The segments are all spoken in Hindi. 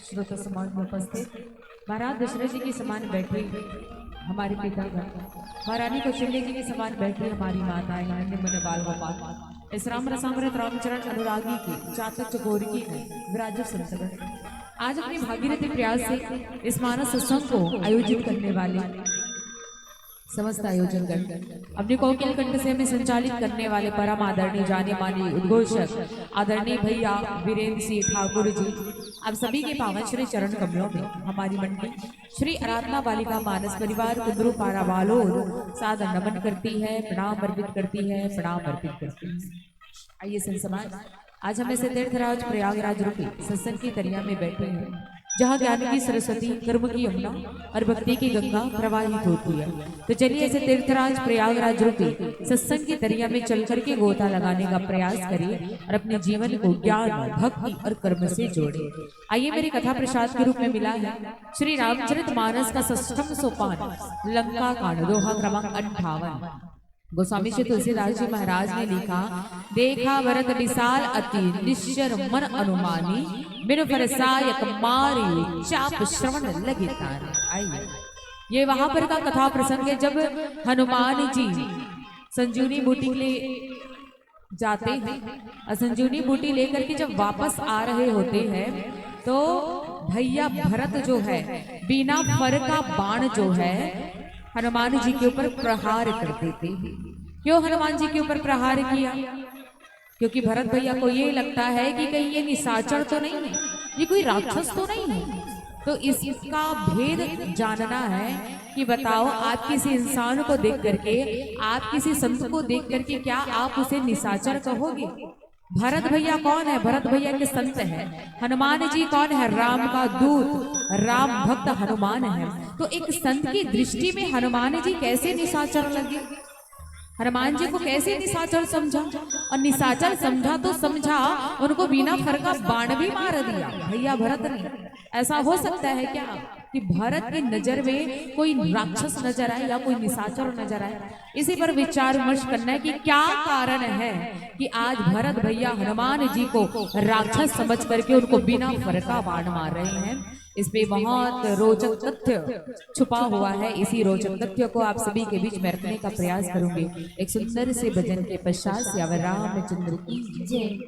श्रोता समान में उपस्थित महाराज दशरथ जी के समान बैठी हमारे पितागण, महारानी कौशल्य जी के समान बैठी हमारी माताएं नन्हे मुन्ने बाल गोपाल, इस राम रसामृत रामचरण अनुरागी की चातक चकोरी की विराज संतगण आज अपने भागीरथी प्रयास से इस मानस सत्संग को आयोजित करने वाले समस्त आयोजन अपने कोकिल कंठ से हमें संचालित करने वाले परम आदरणीय जाने माने उद्घोषक आदरणीय भैया वीरेंद्र सिंह ठाकुर जी, आप सभी के पावन श्री चरण कमलों में हमारी मंडली श्री आराधना बालिका मानस परिवार कुंदरू पारा वालों सादर नमन करती है, प्रणाम अर्पित करती है, प्रणाम अर्पित करती है। आइए संत समाज, आज हमें से तीर्थराज प्रयागराज रूपी सत्संग की तरिया में बैठे हैं, जहाँ ज्ञान की सरस्वती, कर्म की यमुना और भक्ति की गंगा प्रवाहित होती है। तो चलिए ऐसे तीर्थराज प्रयागराज रूपी सत्संग की तरिया में चल करके गोता लगाने का प्रयास करिए और अपने जीवन को ज्ञान, भक्ति और कर्म से जोड़े। आइए मेरी कथा प्रसाद के रूप में मिला है श्री रामचरित मानस का षष्ठम सोपान लंका कांड दोहा क्रमांक 58। गोस्वामी श्री तुलसीदास जी महाराज ने लिखा, देखा भरत विशाल अति निश्चर मन अनुमानी, बिनु फरसायक मारी चाप श्रवण लगे तारे। आइए ये वहां पर का कथा प्रसंग है जब हनुमान जी संजीवनी बूटी ले जाते हैं और संजीवनी बूटी लेकर के जब वापस आ रहे होते हैं तो भैया भरत जो है बिना फर का बाण जो है हनुमान जी के ऊपर प्रहार कर देते हैं। क्यों हनुमान जी के ऊपर प्रहार किया? क्योंकि भरत भैया को ये लगता है कि कहीं ये निशाचर तो नहीं है, ये कोई राक्षस तो नहीं है। तो इसका भेद जानना है कि बताओ आप किसी इंसान को देख करके, आप किसी संत को देख करके क्या आप उसे निशाचर कहोगे? भरत भैया कौन है? भरत भैया के संत है। हनुमान जी कौन है? राम का दूत, राम भक्त हनुमान है। तो एक संत की दृष्टि में हनुमान जी कैसे निशाचर लगे? हनुमान जी को कैसे निशाचर समझा? और निशाचर समझा तो समझा, उनको बिना फर का बाण भी मार दिया भैया भरत ने। ऐसा हो सकता है क्या कि भरत की नजर में कोई राक्षस नजर आए या कोई निशाचर नजर आए? इसी पर विचार विमर्श करना है कि क्या कारण है कि आज भरत भैया हनुमान जी को राक्षस समझ करके उनको बिना फर का बाण मार रहे हैं। इस पे बहुत रोचक तथ्य छुपा हुआ है। इसी रोचक तथ्य को आप सभी के बीच में रखने का प्रयास करूंगी एक सुंदर से भजन के पश्चात। सियावर रामचंद्र की जय।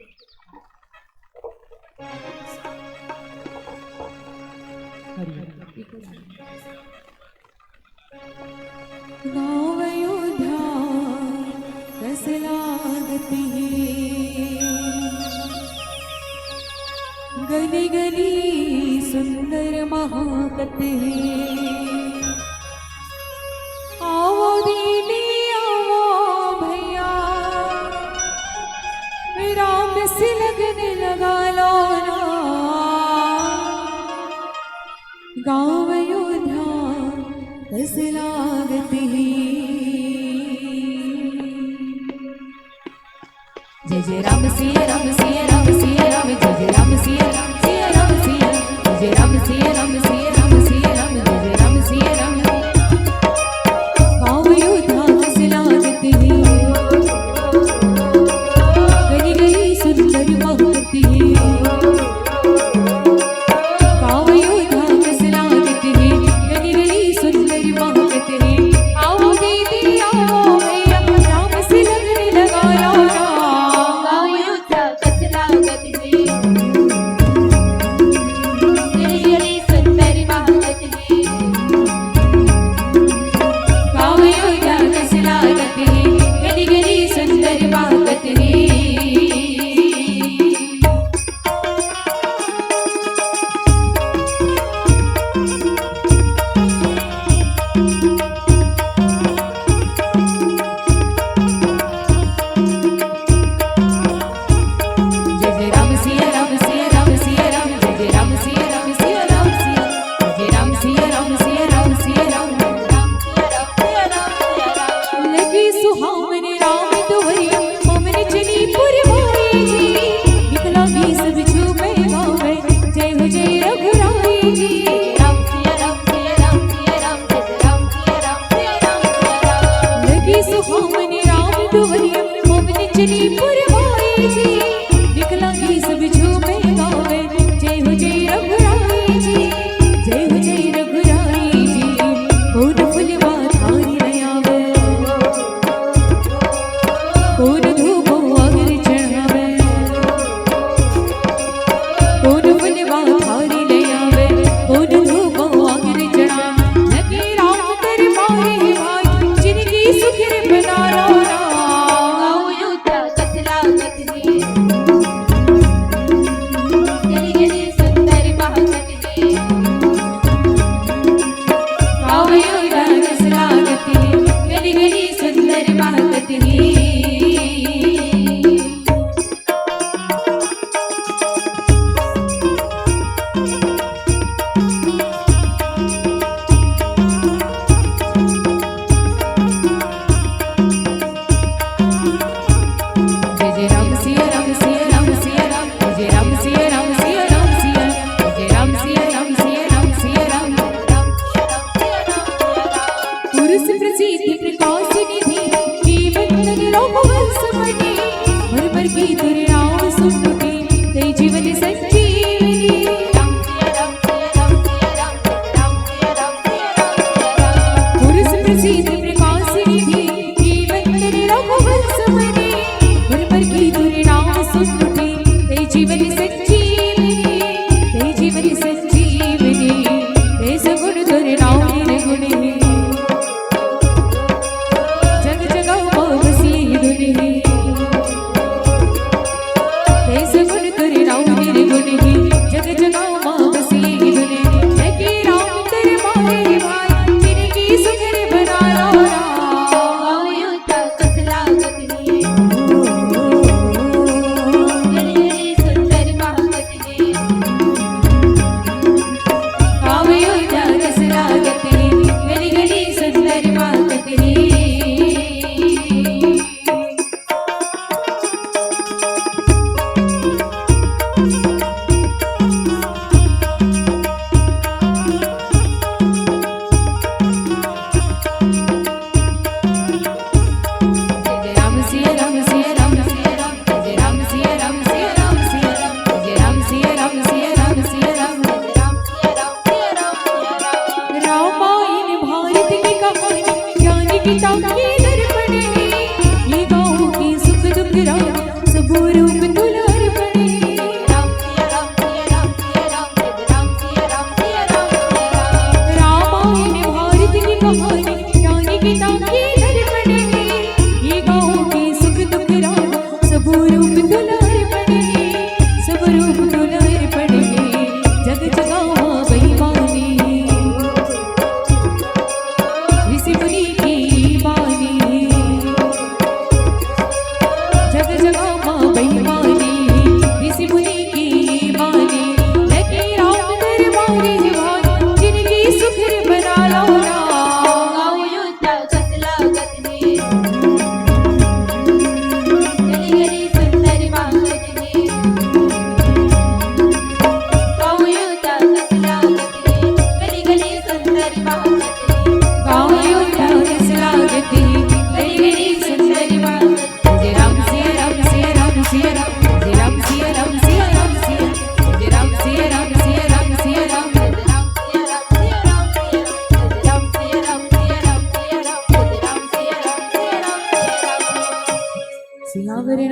गाँव अयोध्या रस लागती गली गली सुंदर महाकते। आओ दीदी आओ भैया, राम से लगने लगा लो ना। गाँव अयोध्या रस लागती। जय जय राम सिया राम सिया राम सिया राम, जय जय राम सिया राम सिया राम सिया, जय जय राम सिया राम सिया राम सिया राम, जय जय राम सिया राम। गाँव अयोध्या रस लागती, गली गली सुंदर महकती। गाँव अयोध्या रस लागती, गली गली सुंदर महकती। आओ दीदी आओ भैया, राम से लगने लगा यारा। निकला सब झूमे गावे, जय हो जय रघुराई। प्रसिद्ध प्रकाशिनी थी जीवन तेरे रघुवर समने पर की तुरे नाम सुन उठी ते जीवन संजीवनी ते जीवन संजीवनी ते सगुण तुरे नाम निर्गुणी जग जगाओ बसी धुनी ते सगुण तुरे नाम निर्गुणी जग जगाओ बसी धुनी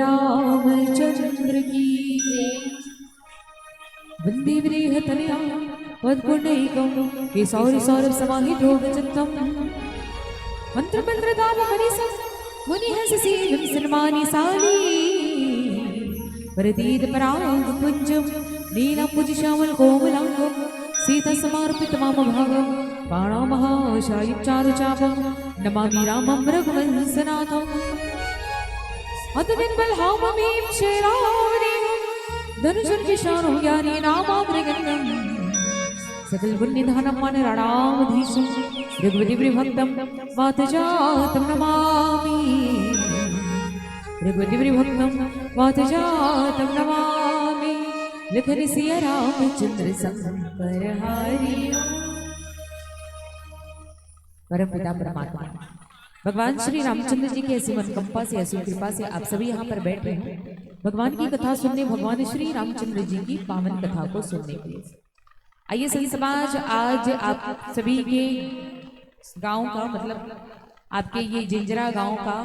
रामचंद्र की वंदे विरेहतनया पद्पुण्यैकं केशौरि सौरभ समाहित हो गजन्तम मंत्र मंत्र दाम मनीषं मुनिहस सेवं सन्मानि साली प्रतीत पराग पुंजं नीला पुज श्यामल कोमलांगं सीता समर्पित मम भागं बाणा महाशायि चारु चापं नमामि रामं रघुवंशनाथम् अतुलित बलहाममीं शेरावणिं धनुषं विशाणो ज्ञानी नामाग्रगण्यं सकल पुण्यधानं मनराणामधीशं ऋग्वति विभक्तं वातजातं नमामि ऋग्वति विभक्तं वातजातं नमामि लिखनि सिया रामचंद्र संकर हरि परमपिता परमात्मा भगवान श्री रामचंद्र जी के ऐसी मनकंपा से ऐसी कृपा से आप सभी यहाँ पर बैठे हैं भगवान की कथा सुनने, भगवान श्री रामचंद्र जी की पावन कथा को सुनने के लिए। आइए संत समाज, आज आप सभी के गांव का मतलब आपके ये जिंजरा गांव का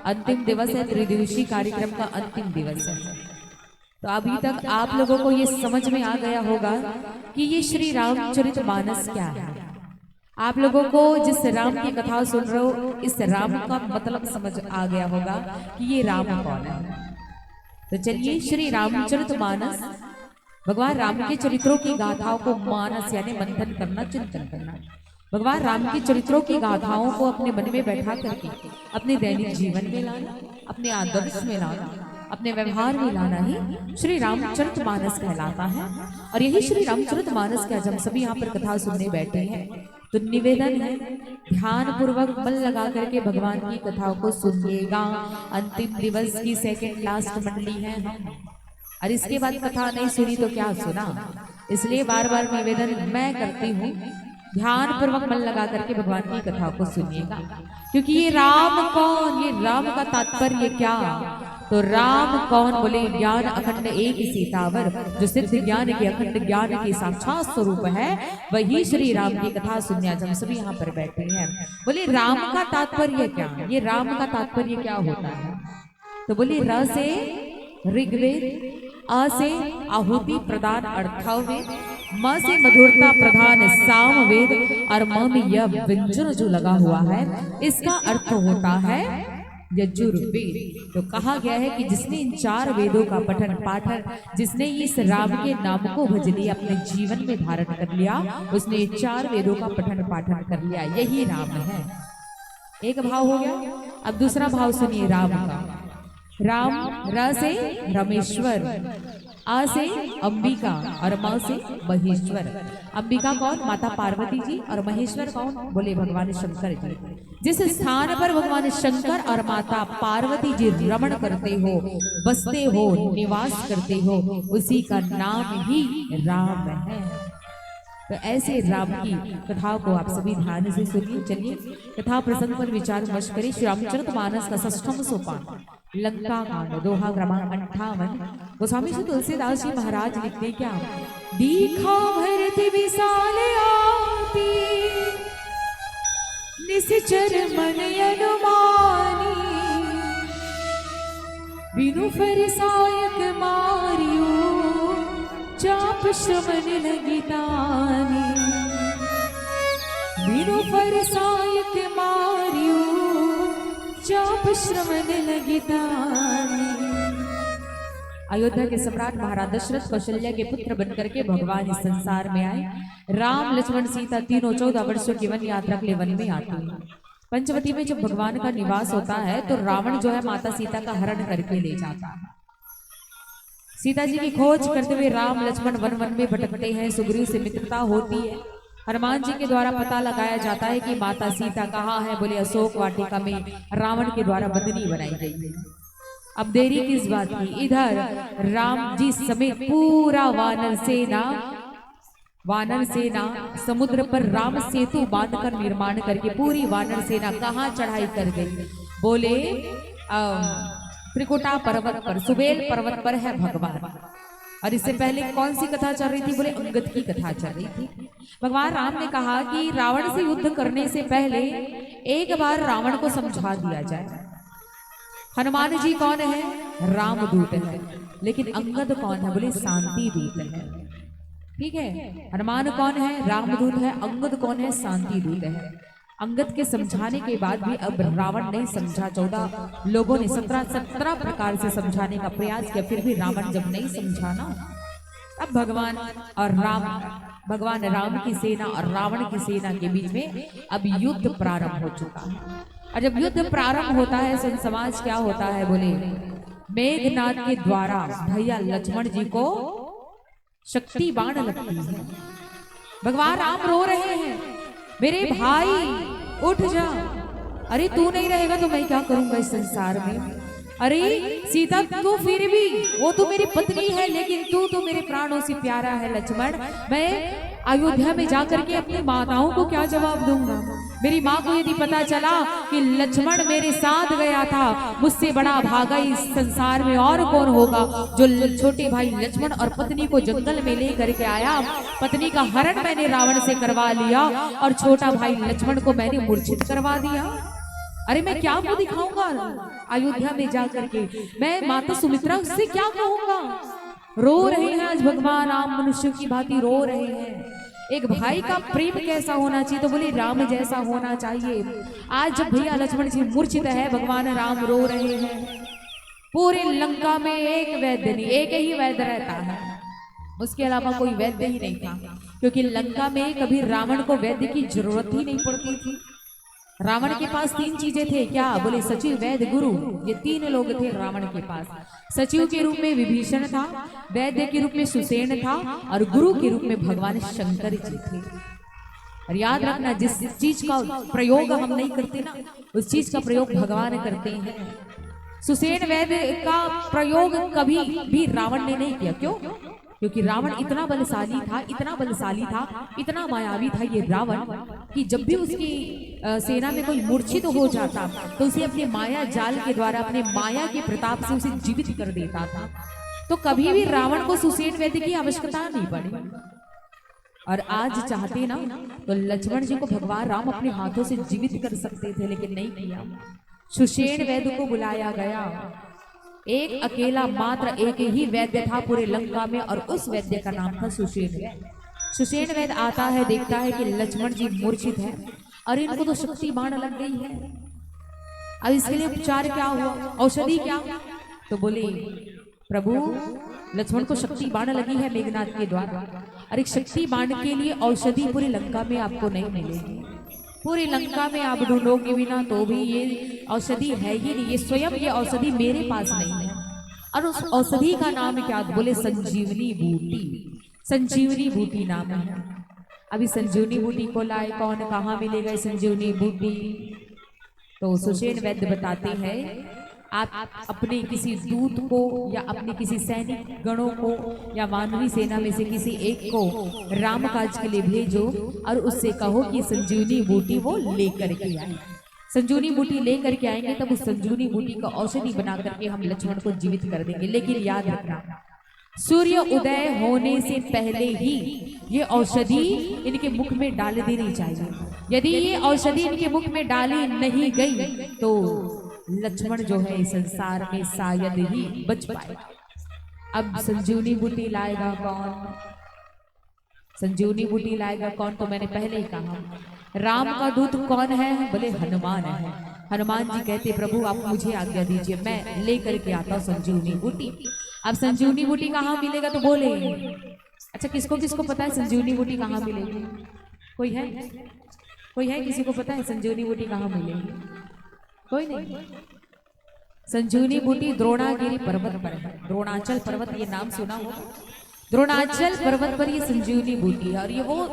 अंतिम दिवस है, त्रिदिवसीय कार्यक्रम का अंतिम दिवस है। तो अभी तक आप लोगों को ये समझ में आ गया होगा कि ये श्री रामचरितमानस क्या है। आप लोगों को जिस राम की कथा सुन रहे हो, इस राम का मतलब समझ आ गया होगा कि ये राम कौन है। तो चलिए, श्री रामचरितमानस भगवान राम के चरित्रों की गाथाओं को मानस यानी मंथन करना, चिंतन करना। भगवान राम की चरित्रों की गाथाओं को अपने मन में बैठा करके अपने दैनिक जीवन में लाना, अपने आदर्श में लाना, अपने व्यवहार में लाना ही श्री रामचरितमानस कहलाता है। और यही श्री रामचरितमानस का जब सभी यहाँ पर कथा सुनने बैठे हैं तो निवेदन है, ध्यान पूर्वक मन लगा करके भगवान की कथाओं को सुनिएगा। अंतिम दिवस की सेकंड लास्ट मंडली है हम, और इसके बाद कथा नहीं सुनी तो क्या सुना। इसलिए बार बार निवेदन मैं करती हूँ ध्यान पूर्वक मन लगा करके भगवान की कथा को सुनिएगा, क्योंकि ये राम कौन, ये राम का तात्पर्य क्या। तो राम कौन बोले, ज्ञान अखंड एक सीतावर, जो सिद्ध ज्ञान के अखंड ज्ञान के साक्षात स्वरूप है, वही श्री राम की कथा सुनने आज हम सभी यहाँ पर बैठे हैं। बोले राम का तात्पर्य क्या, ये राम का तात्पर्य क्या होता है। तो बोले र से ऋग्वेद, अ से आहुति प्रदान अर्थवेद, म से मधुरता प्रधान सामवेद, और म में यह व्यंजन जो लगा हुआ है इसका अर्थ होता है यजुर्वेद। तो कहा गया है कि जिसने इन 4 वेदों का पठन पाठन, जिसने इस राम के नाम को भज लिया, अपने जीवन में धारण कर लिया, उसने 4 वेदों का पठन पाठन कर लिया, यही राम है। एक भाव हो गया। अब दूसरा भाव सुनिए राम का। राम र से रमेश्वर, आ से अंबिका, और म से महेश्वर। अंबिका कौन, माता पार्वती जी, और महेश्वर कौन, बोले भगवान शंकर जी। जिस स्थान पर भगवान शंकर और माता पार्वती जी रमण करते हो, बसते हो, निवास करते हो, उसी का नाम ही राम है। तो ऐसे राम की कथा को आप सभी ध्यान से सुनिए। चलिए कथा प्रसंग पर विचार विमर्श करें। श्री रामचरितमानस का 6वां सोपान, लंका कांड, दोहा क्रमांक 58। गोस्वामी श्री तुलसीदास जी महाराज लिखते क्या, दीखा भरत विशाल आती, निश्चर मन अनुमानी, बिनु फरिसायक मारियो, चाप श्रवण लगितानी, बिनु फरिसायक मारियो, चाप श्रवण लगितानी। अयोध्या के सम्राट महाराज दशरथ कौशल्या के पुत्र बनकर के भगवान इस संसार में आए। राम लक्ष्मण सीता तीनों 14 वर्षों की वन यात्रा के लिए वन में आते हैं। पंचवटी में जब भगवान का निवास होता है तो रावण जो है माता सीता का हरण करके ले जाता है। सीता जी की खोज करते हुए राम लक्ष्मण वन वन में भटकते हैं। सुग्रीव से मित्रता होती है। हनुमान जी के द्वारा पता लगाया जाता है कि माता सीता कहाँ है। बोले अशोक वाटिका में रावण के द्वारा बंदनी बनाई गई है। अब देरी किस बात की, इधर राम जी समेत पूरा वानर सेना समुद्र पर राम सेतु बांधकर निर्माण करके पूरी वानर सेना कहाँ चढ़ाई कर गई। बोले त्रिकुटा पर्वत पर, सुबेल पर्वत पर है भगवान। और इससे पहले कौन सी कथा चल रही थी, बोले अंगद की कथा चल रही थी। भगवान राम ने कहा कि रावण से युद्ध करने से पहले एक बार रावण को समझा दिया जाए। हनुमान जी कौन है, रामदूत है, लेकिन अंगद कौन है, बोले शांति दूत है। ठीक है, हनुमान कौन है, रामदूत है, अंगद कौन है, शांति दूत है। अंगद के समझाने के बाद भी अब रावण नहीं समझा। 14 लोगों ने 17 प्रकार से समझाने का प्रयास किया, फिर भी रावण जब नहीं समझा ना, अब भगवान राम की सेना और रावण की सेना के बीच में अब युद्ध प्रारंभ हो चुका है। और जब युद्ध प्रारंभ होता है संत समाज क्या होता है, बोले मेघनाथ के द्वारा भैया लक्ष्मण जी को शक्ति बाण लगती है। भगवान राम रो रहे हैं, मेरे भाई उठ जा। अरे तू नहीं रहेगा तो मैं क्या करूंगा इस संसार में। अरे सीता तू फिर भी, वो तो मेरी पत्नी है, लेकिन तू तो मेरे प्राणों से प्यारा है लक्ष्मण। मैं अयोध्या में जाकर के अपनी माताओं को क्या जवाब दूंगा। मेरी माँ को यदि पता चला कि लक्ष्मण मेरे साथ गया था, मुझसे बड़ा भागा इस संसार में और कौन होगा, जो छोटे भाई लक्ष्मण और पत्नी को जंगल में ले करके आया। पत्नी का हरण मैंने रावण से करवा लिया और छोटा भाई लक्ष्मण को मैंने मूर्छित करवा दिया। अरे मैं क्या मुंह दिखाऊंगा अयोध्या में जाकर के, मैं माता सुमित्रा उससे क्या कहूंगा। रो रहे हैं आज भगवान राम, मनुष्य की भांति रो रहे हैं। एक भाई का प्रेम कैसा होना चाहिए, तो बोले राम जैसा होना चाहिए। आज जब भैया लक्ष्मण जी मूर्छित है, भगवान राम रो रहे हैं। पूरे लंका में एक वैद्य नहीं, एक ही वैद्य रहता है, उसके अलावा कोई वैद्य ही नहीं था, क्योंकि लंका में कभी रावण को वैद्य की जरूरत ही नहीं पड़ती थी। रावण के पास 3 चीजें थे, क्या, बोले सचिव, वैद्य, गुरु। ये 3 लोग थे रावण के पास। सचिव के रूप में विभीषण था, वैद्य के रूप में सुसेन था, और गुरु के रूप में भगवान शंकर जी थे। और याद रखना, जिस चीज का प्रयोग हम नहीं करते ना, उस चीज का प्रयोग भगवान करते हैं। सुसेन वैद्य का प्रयोग कभी भी रावण ने नहीं किया। क्यों? क्योंकि रावण इतना बलशाली था, इतना बलशाली था, इतना मायावी था ये रावण कि जब भी उसकी सेना में कोई मूर्छित हो जाता तो उसे अपने माया जाल के द्वारा, अपने माया के प्रताप से उसे जीवित कर देता था। तो कभी भी रावण को सुषेण वैद्य की आवश्यकता नहीं पड़ी। और आज चाहते ना तो लक्ष्मण जी को भगवान राम अपने हाथों से जीवित कर सकते थे, लेकिन नहीं किया। सुषेण वैद्य को बुलाया गया। एक अकेला मात्र एक ही वैद्य था पूरे लंका में, और उस वैद्य का नाम था सुषेण वैद्य। सुषेण वैद्य आता है, देखता है कि लक्ष्मण जी मूर्छित है और इनको तो शक्ति बाण लग गई है। अब इसके लिए उपचार क्या हुआ, औषधि क्या? तो बोले प्रभु लक्ष्मण को शक्ति बाण लगी है मेघनाथ के द्वारा, और एक शक्ति बाण के लिए औषधि पूरी लंका में आपको नहीं मिलेगी। पूरी लंका में आप ढूंढोगे भी ना तो भी ये औषधि है ही नहीं, ये स्वयं ये औषधि मेरे पास नहीं है। और उस औषधि का नाम क्या? बोले संजीवनी बूटी। संजीवनी बूटी नाम है। अभी संजीवनी बूटी को लाए कौन, कहाँ मिलेगा संजीवनी बूटी? तो सुषेण वैद्य बताते हैं आप अपने किसी दूत को या अपने किसी सैनिक गणों को या मानवी सेना में से किसी एक को राम काज के लिए भेजो और उससे कहो कि संजीवनी बूटी वो लेकर के आए। संजीवनी बूटी लेकर के आएंगे तब उस संजीवनी बूटी का औषधि बना करके हम लक्ष्मण को जीवित कर देंगे। लेकिन याद रखना, सूर्य उदय होने से पहले ही ये औषधि इनके मुख में डाल देनी चाहिए। यदि ये औषधि इनके मुख में डाली नहीं गई तो लक्ष्मण जो है इस संसार में शायद ही बच पाएगा। अब संजीवनी बूटी लाएगा कौन? संजीवनी बूटी लाएगा कौन? तो मैंने पहले ही कहा राम का दूत कौन है? बोले हनुमान है। हनुमान जी कहते प्रभु आप मुझे आज्ञा दीजिए, मैं लेकर के आता हूँ संजीवनी बूटी। अब संजीवनी बूटी कहाँ मिलेगा? तो बोले अच्छा किसको किसको पता है संजीवनी बूटी कहाँ मिलेगी? कोई है? कोई है? किसी को पता है संजीवनी बूटी कहाँ मिलेगी? कोई नहीं। संजीवनी बूटी द्रोणागिरी पर्वत पर है। द्रोणाचल पर्वत ये नाम सुना हो? द्रोणाचल पर्वत पर ये संजीवनी बूटी है। और ये वो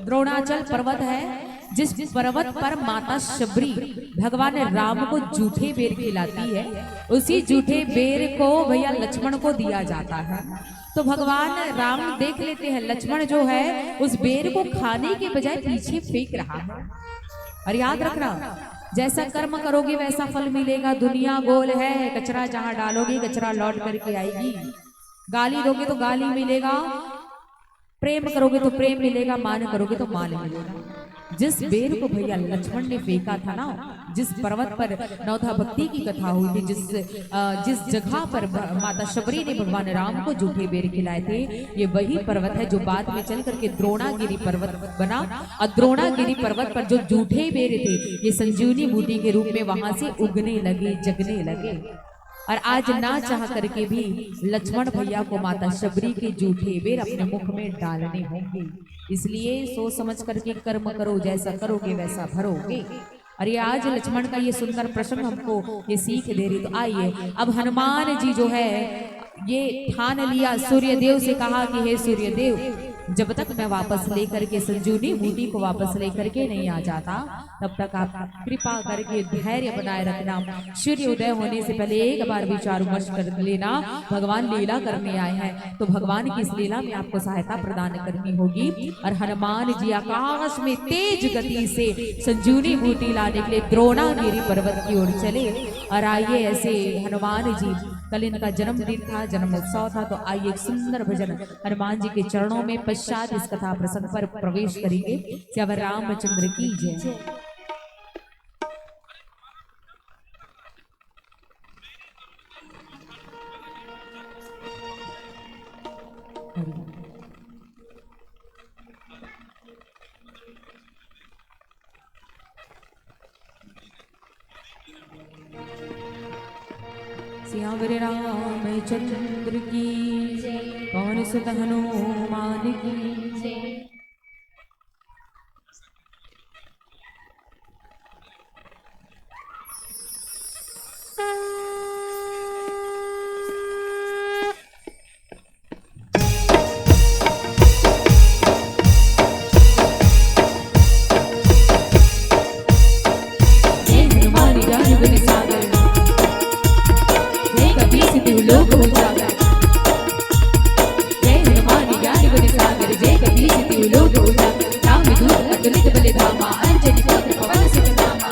द्रोणाचल पर्वत है जिस पर्वत पर माता शबरी भगवान राम को जूठे बेर खिलाती है। उसी जूठे बेर को भैया लक्ष्मण को दिया जाता है। तो भगवान राम देख लेते हैं लक्ष्मण जो है उस बेर को खाने के बजाय पीछे फेंक रहा है। और याद रखना जैसा कर्म करोगे वैसा फल मिलेगा। दुनिया गोल है, कचरा जहां डालोगे कचरा लौट करके आएगी। गाली दोगे तो गाली मिलेगा, प्रेम करोगे तो प्रेम मिलेगा, मान करोगे तो मान मिलेगा। जिस बेर को भैया लक्ष्मण ने फेंका था ना, जिस पर्वत पर नवधा भक्ति की कथा हुई थी, जिस जगह पर माता शबरी ने भगवान राम को जूठे बेर खिलाए थे, ये वही पर्वत है जो बाद में चल करके द्रोणागिरी पर्वत बना। और द्रोणागिरी पर्वत पर जो जूठे बेर थे ये संजीवनी बूटी के रूप में वहां से उगने लगे, जगने लगे। और आज ना चाह करके भी लक्ष्मण भैया को माता शबरी के जूठे बेर अपने मुख में डालने होंगे। इसलिए सोच समझ करके कर्म करो, जैसा करोगे वैसा भरोगे। और ये आज लक्ष्मण का ये सुंदर प्रसंग हमको ये सीख दे रही। तो आइए अब हनुमान जी जो है ये ठान लिया, सूर्य देव से कहा कि हे सूर्य देव जब तक मैं वापस लेकर के संजीवनी बूटी को वापस लेकर के नहीं आ जाता तब तक आप कृपा करके धैर्य बनाए रखना। सूर्य उदय होने से पहले एक बार विचार विमर्श कर लेना। भगवान लीला करने आए हैं तो भगवान की इस लीला में आपको सहायता प्रदान करनी होगी। और हनुमान जी आकाश में तेज गति से संजीवनी बूटी लाने के लिए द्रोणागिरी पर्वत की ओर चले। और आइए ऐसे हनुमान जी कल इनका जन्मदिन था, जन्मोत्सव था, तो आइए एक सुंदर भजन हनुमान जी के चरणों में पश्चात इस कथा प्रसंग पर प्रवेश करेंगे। जब रामचंद्र की जय। सियावर रामचंद्र की पवन सुत हनुमान की। लोग हो जागा, जय ललित बलिधामा अंजनी पुत्र पवन सुत नामा।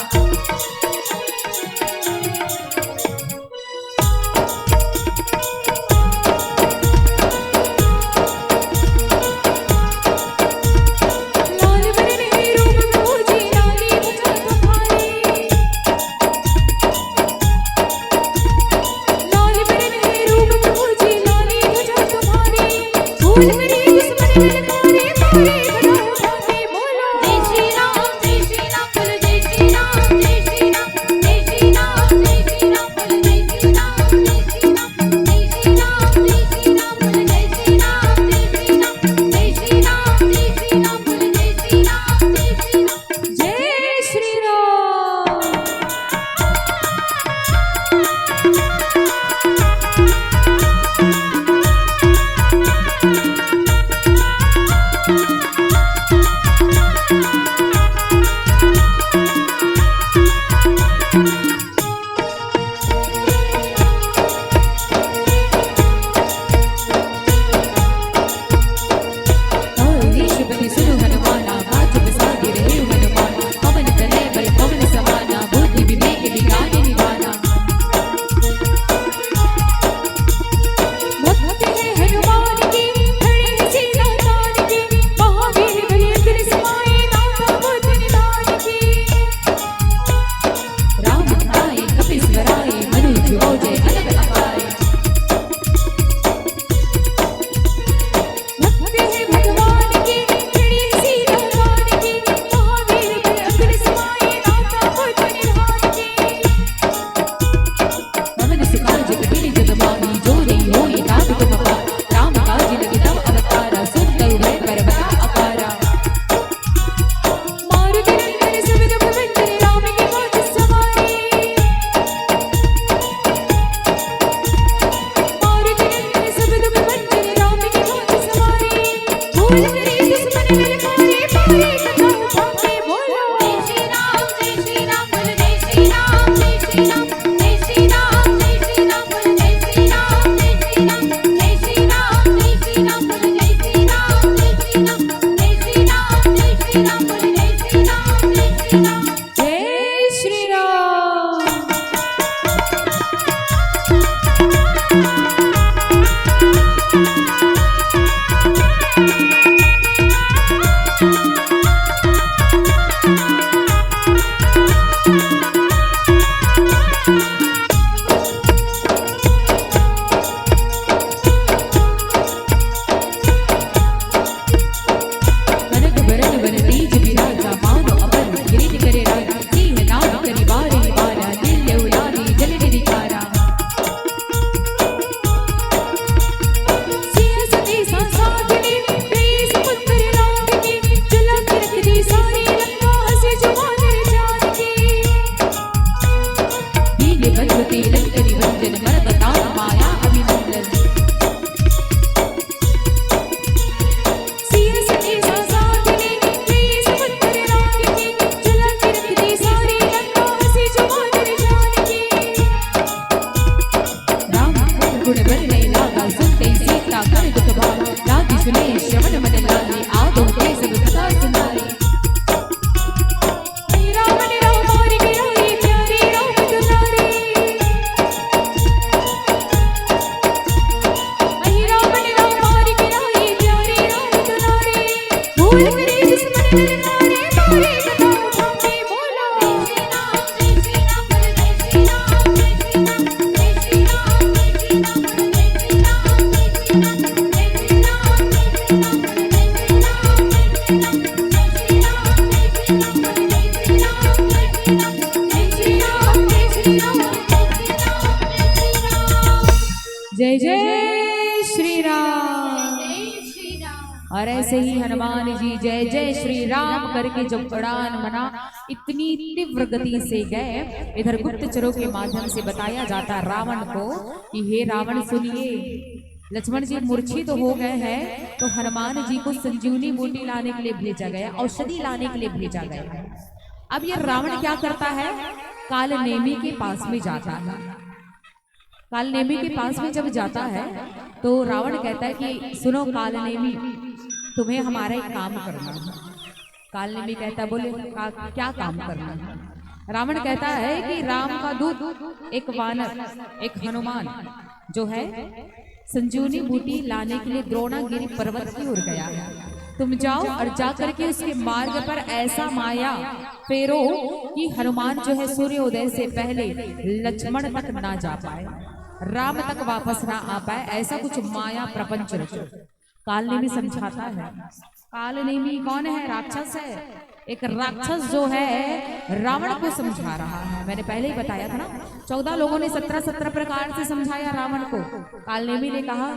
जय जय श्री राम। और ऐसे ही हनुमान जी जय जय श्री राम करके जब उड़ान बना इतनी तीव्र गति से गए। इधर गुप्तचरों के माध्यम से बताया जाता रावण को कि हे रावण सुनिए, लक्ष्मण जी मूर्छित तो हो गए हैं, तो हनुमान जी को संजीवनी बूटी लाने के लिए भेजा गया, औषधि लाने के लिए भेजा गया। अब ये रावण क्या करता है, काल नेमी के पास में जाता है। काल नेमी के पास में जब जाता है तो रावण कहता है कि सुनो काल नेमी, तुम्हें हमारा एक काम करना है। कालनेमी कहता बोले क्या काम करना है? रावण कहता है कि राम का दूत एक वानर, एक हनुमान जो है संजीवनी बूटी लाने के लिए द्रोणागिरी पर्वत की ओर गया है। तुम जाओ और जाकर के उसके मार्ग पर ऐसा माया फेरो कि हनुमान जो है सूर्योदय से पहले लक्ष्मण तक ना जा पाए, राम तक वापस ना आ पाए, ऐसा कुछ माया प्रपंच रचो। कालनेमी समझाता है। कालनेमी कौन है? राक्षस है। एक राक्षस जो है रावण को समझा रहा है। मैंने पहले ही बताया था ना, 14 लोगों ने 17 प्रकार से समझाया रावण को। कालनेमी ने कहा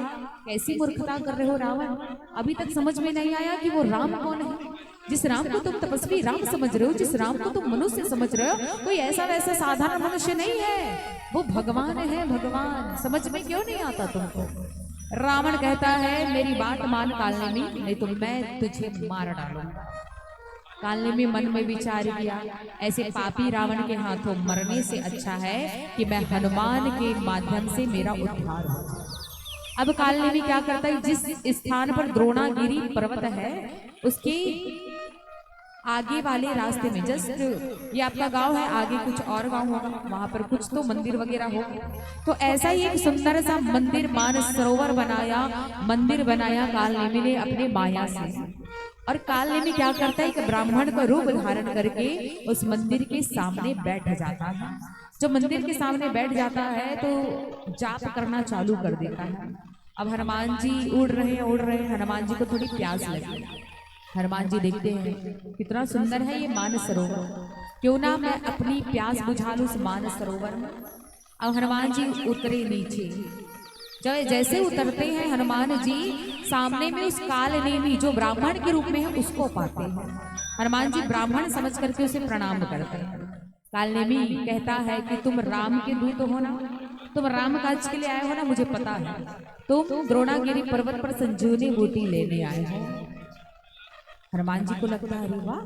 कैसी मूर्खता कर रहे हो रावण, अभी तक समझ में नहीं आया कि वो राम कौन है? जिस राम को तुम तपस्वी राम समझ रहे हो, जिस राम को तुम मनुष्य समझ रहे हो, कोई ऐसा वैसा साधारण मनुष्य नहीं है, वो भगवान है, भगवान। समझ में क्यों नहीं आता तुमको? रावण कहता है मेरी बात मान कालनेमी, नहीं तो मैं तुझे मार डालूंगा। कालनेमी मन में विचार किया, ऐसे पापी रावण के हाथों मरने से अच्छा है कि मैं हनुमान के माध्यम से मेरा उद्धार हो जाए। अब कालनेमी क्या करता है, जिस स्थान पर द्रोणागिरी पर्वत है उसके आगे वाले रास्ते में, जस्ट ये आपका गांव है, आगे कुछ और गांव होगा, वहां पर कुछ तो मंदिर वगैरह होगा। तो ऐसा ही एक सुंदर सा मंदिर, मानस सरोवर बनाया, मंदिर बनाया कालनेमी ने अपने माया से। और कालनेमी क्या करता है, एक ब्राह्मण का रूप धारण करके उस मंदिर के सामने बैठ जाता है। जब मंदिर के सामने बैठ जाता है तो जाप करना चालू कर देता है। अब हनुमान जी उड़ रहे हैं, हनुमान जी को थोड़ी प्यास लगी। हनुमान जी देखते हैं कितना सुंदर है ये मानस सरोवर, क्यों ना मैं अपनी प्यास बुझा लूं उस मानस सरोवर में। अब हनुमान जी उतरे नीचे। जैसे उतरते हैं हनुमान जी, सामने में उस कालनेमी जो ब्राह्मण के रूप में है उसको पाते हैं। हनुमान जी ब्राह्मण समझ करके उसे प्रणाम करते हैं। कालनेमी कहता है कि तुम राम के दूत हो ना, तुम राम काज के लिए आए हो ना, मुझे पता है। तुम द्रोणागिरी पर्वत पर संजीवनी बूटी लेने आए हो। हनुमान जी को लगता है अरे वाह,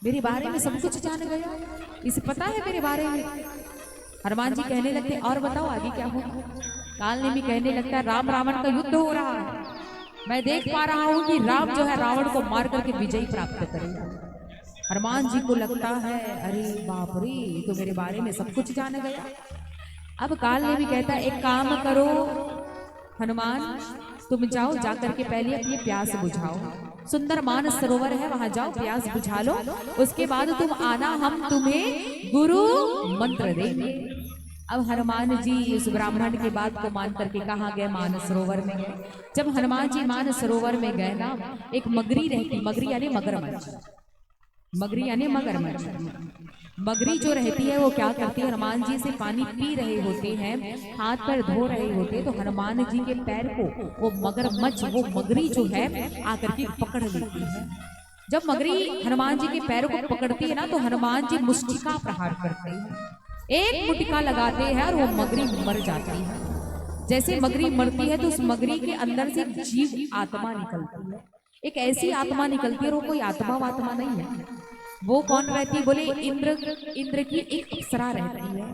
मेरे बारे में सब कुछ जान गया, इसे पता है मेरे बारे में। हनुमान जी कहने लगते और बताओ आगे क्या हो। कालनेमी कहने लगता है राम रावण का युद्ध हो रहा है, मैं देख पा रहा हूं कि राम जो है रावण को मार करके विजय प्राप्त करेगा। हनुमान जी को लगता है अरे बाप रे, तो मेरे बारे में सब कुछ जान गया। अब कालनेमी कहता है एक काम करो हनुमान, तुम जाओ, जाकर के पहले अपनी प्यास बुझाओ, सुंदर मानस सरोवर है वहां जाओ, प्यास बुझा लो, उसके बाद तुम आना, हम तुम्हें गुरु मंत्र देंगे। अब हनुमान जी उस ब्राह्मण के बात को मान करके कहाँ गए, मानस सरोवर में गए। जब हनुमान जी मानस सरोवर में गए ना, एक मगरी रहती, मगरी यानी मगरमच्छ, मगरी यानी मगरमच्छ, मगरी जो रहती है वो क्या करती है, हनुमान जी से पानी पी रहे होते हैं, हाथ पैर धो रहे होते हैं, तो हनुमान जी के पैर को वो मगरमच्छ, वो मगरी जो है आकर के पकड़ लेती है। जब मगरी हनुमान जी के पैरों को पकड़ती है ना, तो हनुमान जी मुष्टिका प्रहार करते हैं, एक मुटिका लगाते हैं और वो मगरी मर जाती है। जैसे मगरी मरती है तो उस मगरी के अंदर से जीव आत्मा निकलती है, एक ऐसी आत्मा निकलती है, और वो कोई आत्मा वात्मा नहीं है। वो कौन रहती है, बोले इंद्र की एक अप्सरा रहती है।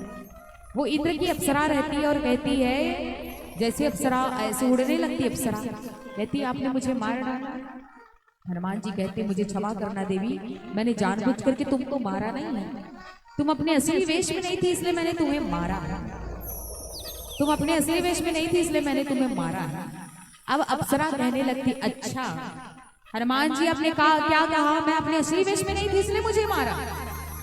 वो इंद्र की अप्सरा रहती है और कहती है, जैसे अप्सरा ऐसे उड़ने लगती है, अप्सरा कहती है आपने मुझे मार डाला। हनुमान जी कहते मुझे क्षमा करना देवी, मैंने जानबूझ करके तुमको मारा नहीं है, तुम अपने असली वेश में नहीं थी इसलिए मैंने तुम्हें मारा, तुम अपने असली वेश में नहीं थी इसलिए मैंने तुम्हें मारा। अब अप्सरा कहने लगती अच्छा हनुमान जी आपने कहा, क्या कहा, मैं अपने असली वेश में नहीं थी इसलिए मुझे मारा,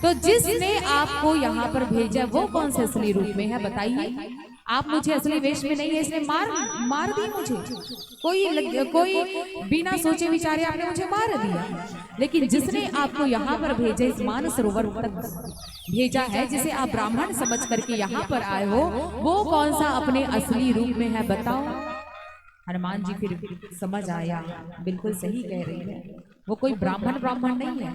तो जिसने आपको यहाँ पर भेजा वो कौन से असली रूप में है बताइए। आप मुझे असली वेश में नहीं है इसलिए मार दी मुझे, कोई बिना सोचे विचारे आपने मुझे मार दिया। लेकिन जिसने आपको यहाँ पर भेजा, इस मानस सरोवर तक भेजा है, जिसे आप ब्राह्मण समझ करके यहाँ पर आए हो, वो कौन सा अपने असली रूप में है बताओ। हनुमान जी फिर समझ आया, बिल्कुल सही कह रही है, वो कोई ब्राह्मण नहीं है।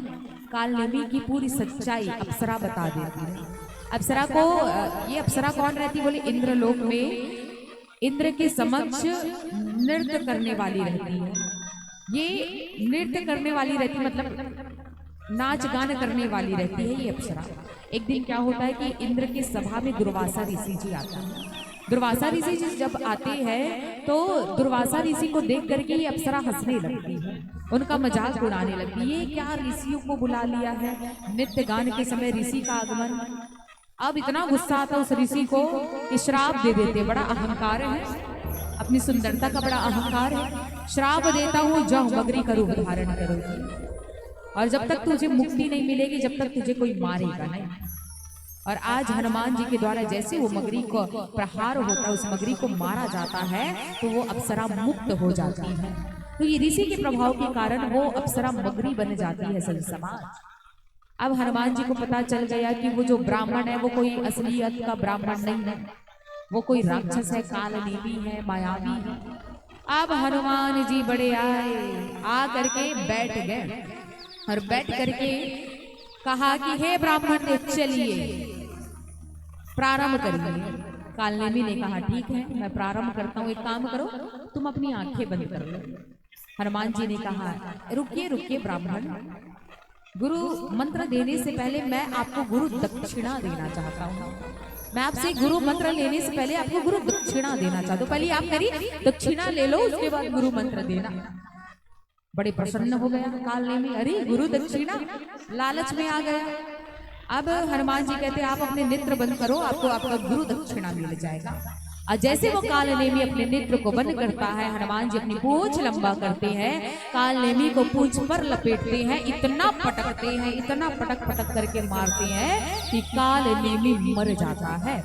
कालनेमी की पूरी सच्चाई अप्सरा बता देती है। अप्सरा को, ये अप्सरा कौन रहती, बोले इंद्रलोक में इंद्र के समक्ष नृत्य करने वाली रहती है। ये नृत्य करने वाली रहती, मतलब नाच गान करने वाली रहती है ये अप्सरा। एक दिन क्या होता है कि इंद्र की सभा में दुर्वासा ऋषि जी आते हैं। दुर्वासा ऋषि जी जब आते हैं तो दुर्वासा ऋषि को देख करके ये अप्सरा हंसने लगती है। उनका मजाक उड़ाने लगी। ये क्या ऋषियों को बुला लिया है, नित्य गान के समय ऋषि का आगमन। अब इतना गुस्सा आता उस ऋषि को कि श्राप दे देते। बड़ा अहंकार है, अपनी सुंदरता का बड़ा अहंकार है। श्राप देता हूं, जाओ मगरी का रूप धारण करोगी और जब तक तुझे मुक्ति नहीं मिलेगी, जब तक तुझे कोई मारेगा नहीं। और आज हनुमान जी के द्वारा जैसे वो मगरी को प्रहार होता है, उस मगरी को मारा जाता है तो वो अप्सरा मुक्त हो जाती है। तो ये ऋषि के प्रभाव के कारण वो अप्सरा मगरी बन जाती है संत समाज। अब हनुमान जी को पता चल गया कि वो जो ब्राह्मण है वो कोई असलियत का ब्राह्मण नहीं है, वो कोई राक्षस है, कालनेमी है, मायावी है। अब हनुमान जी बड़े आए, आ करके बैठ गए और बैठ करके कहा कि हे ब्राह्मण चलिए प्रारंभ करिए। कालनेमी ने कहा ठीक है मैं प्रारंभ करता हूँ, एक काम करो तुम अपनी आंखें बंद कर लो। हनुमान जी ने कहा रुकिए रुकिए ब्राह्मण, गुरु मंत्र देने से पहले मैं आपको गुरु दक्षिणा देना चाहता हूँ। मैं आपसे गुरु मंत्र लेने से पहले आपको गुरु दक्षिणा देना चाहता हूँ। पहले आप करिए दक्षिणा ले लो, उसके बाद गुरु मंत्र देना। बड़े प्रसन्न हो गया कालनेमी, अरे गुरु दक्षिणा, लालच में आ गया। अब हनुमान जी कहते आप अपने नेत्र बंद करो, आपको आपका गुरु दक्षिणा मिल जाएगा। और जैसे वो कालनेमी अपने नेत्र को बंद करता है, हनुमान जी अपनी पूंछ लंबा करते हैं, कालनेमी को पूंछ पर लपेटते हैं, इतना पटकते हैं, इतना पटक पटक करके मारते हैं कि कालनेमी मर जाता है।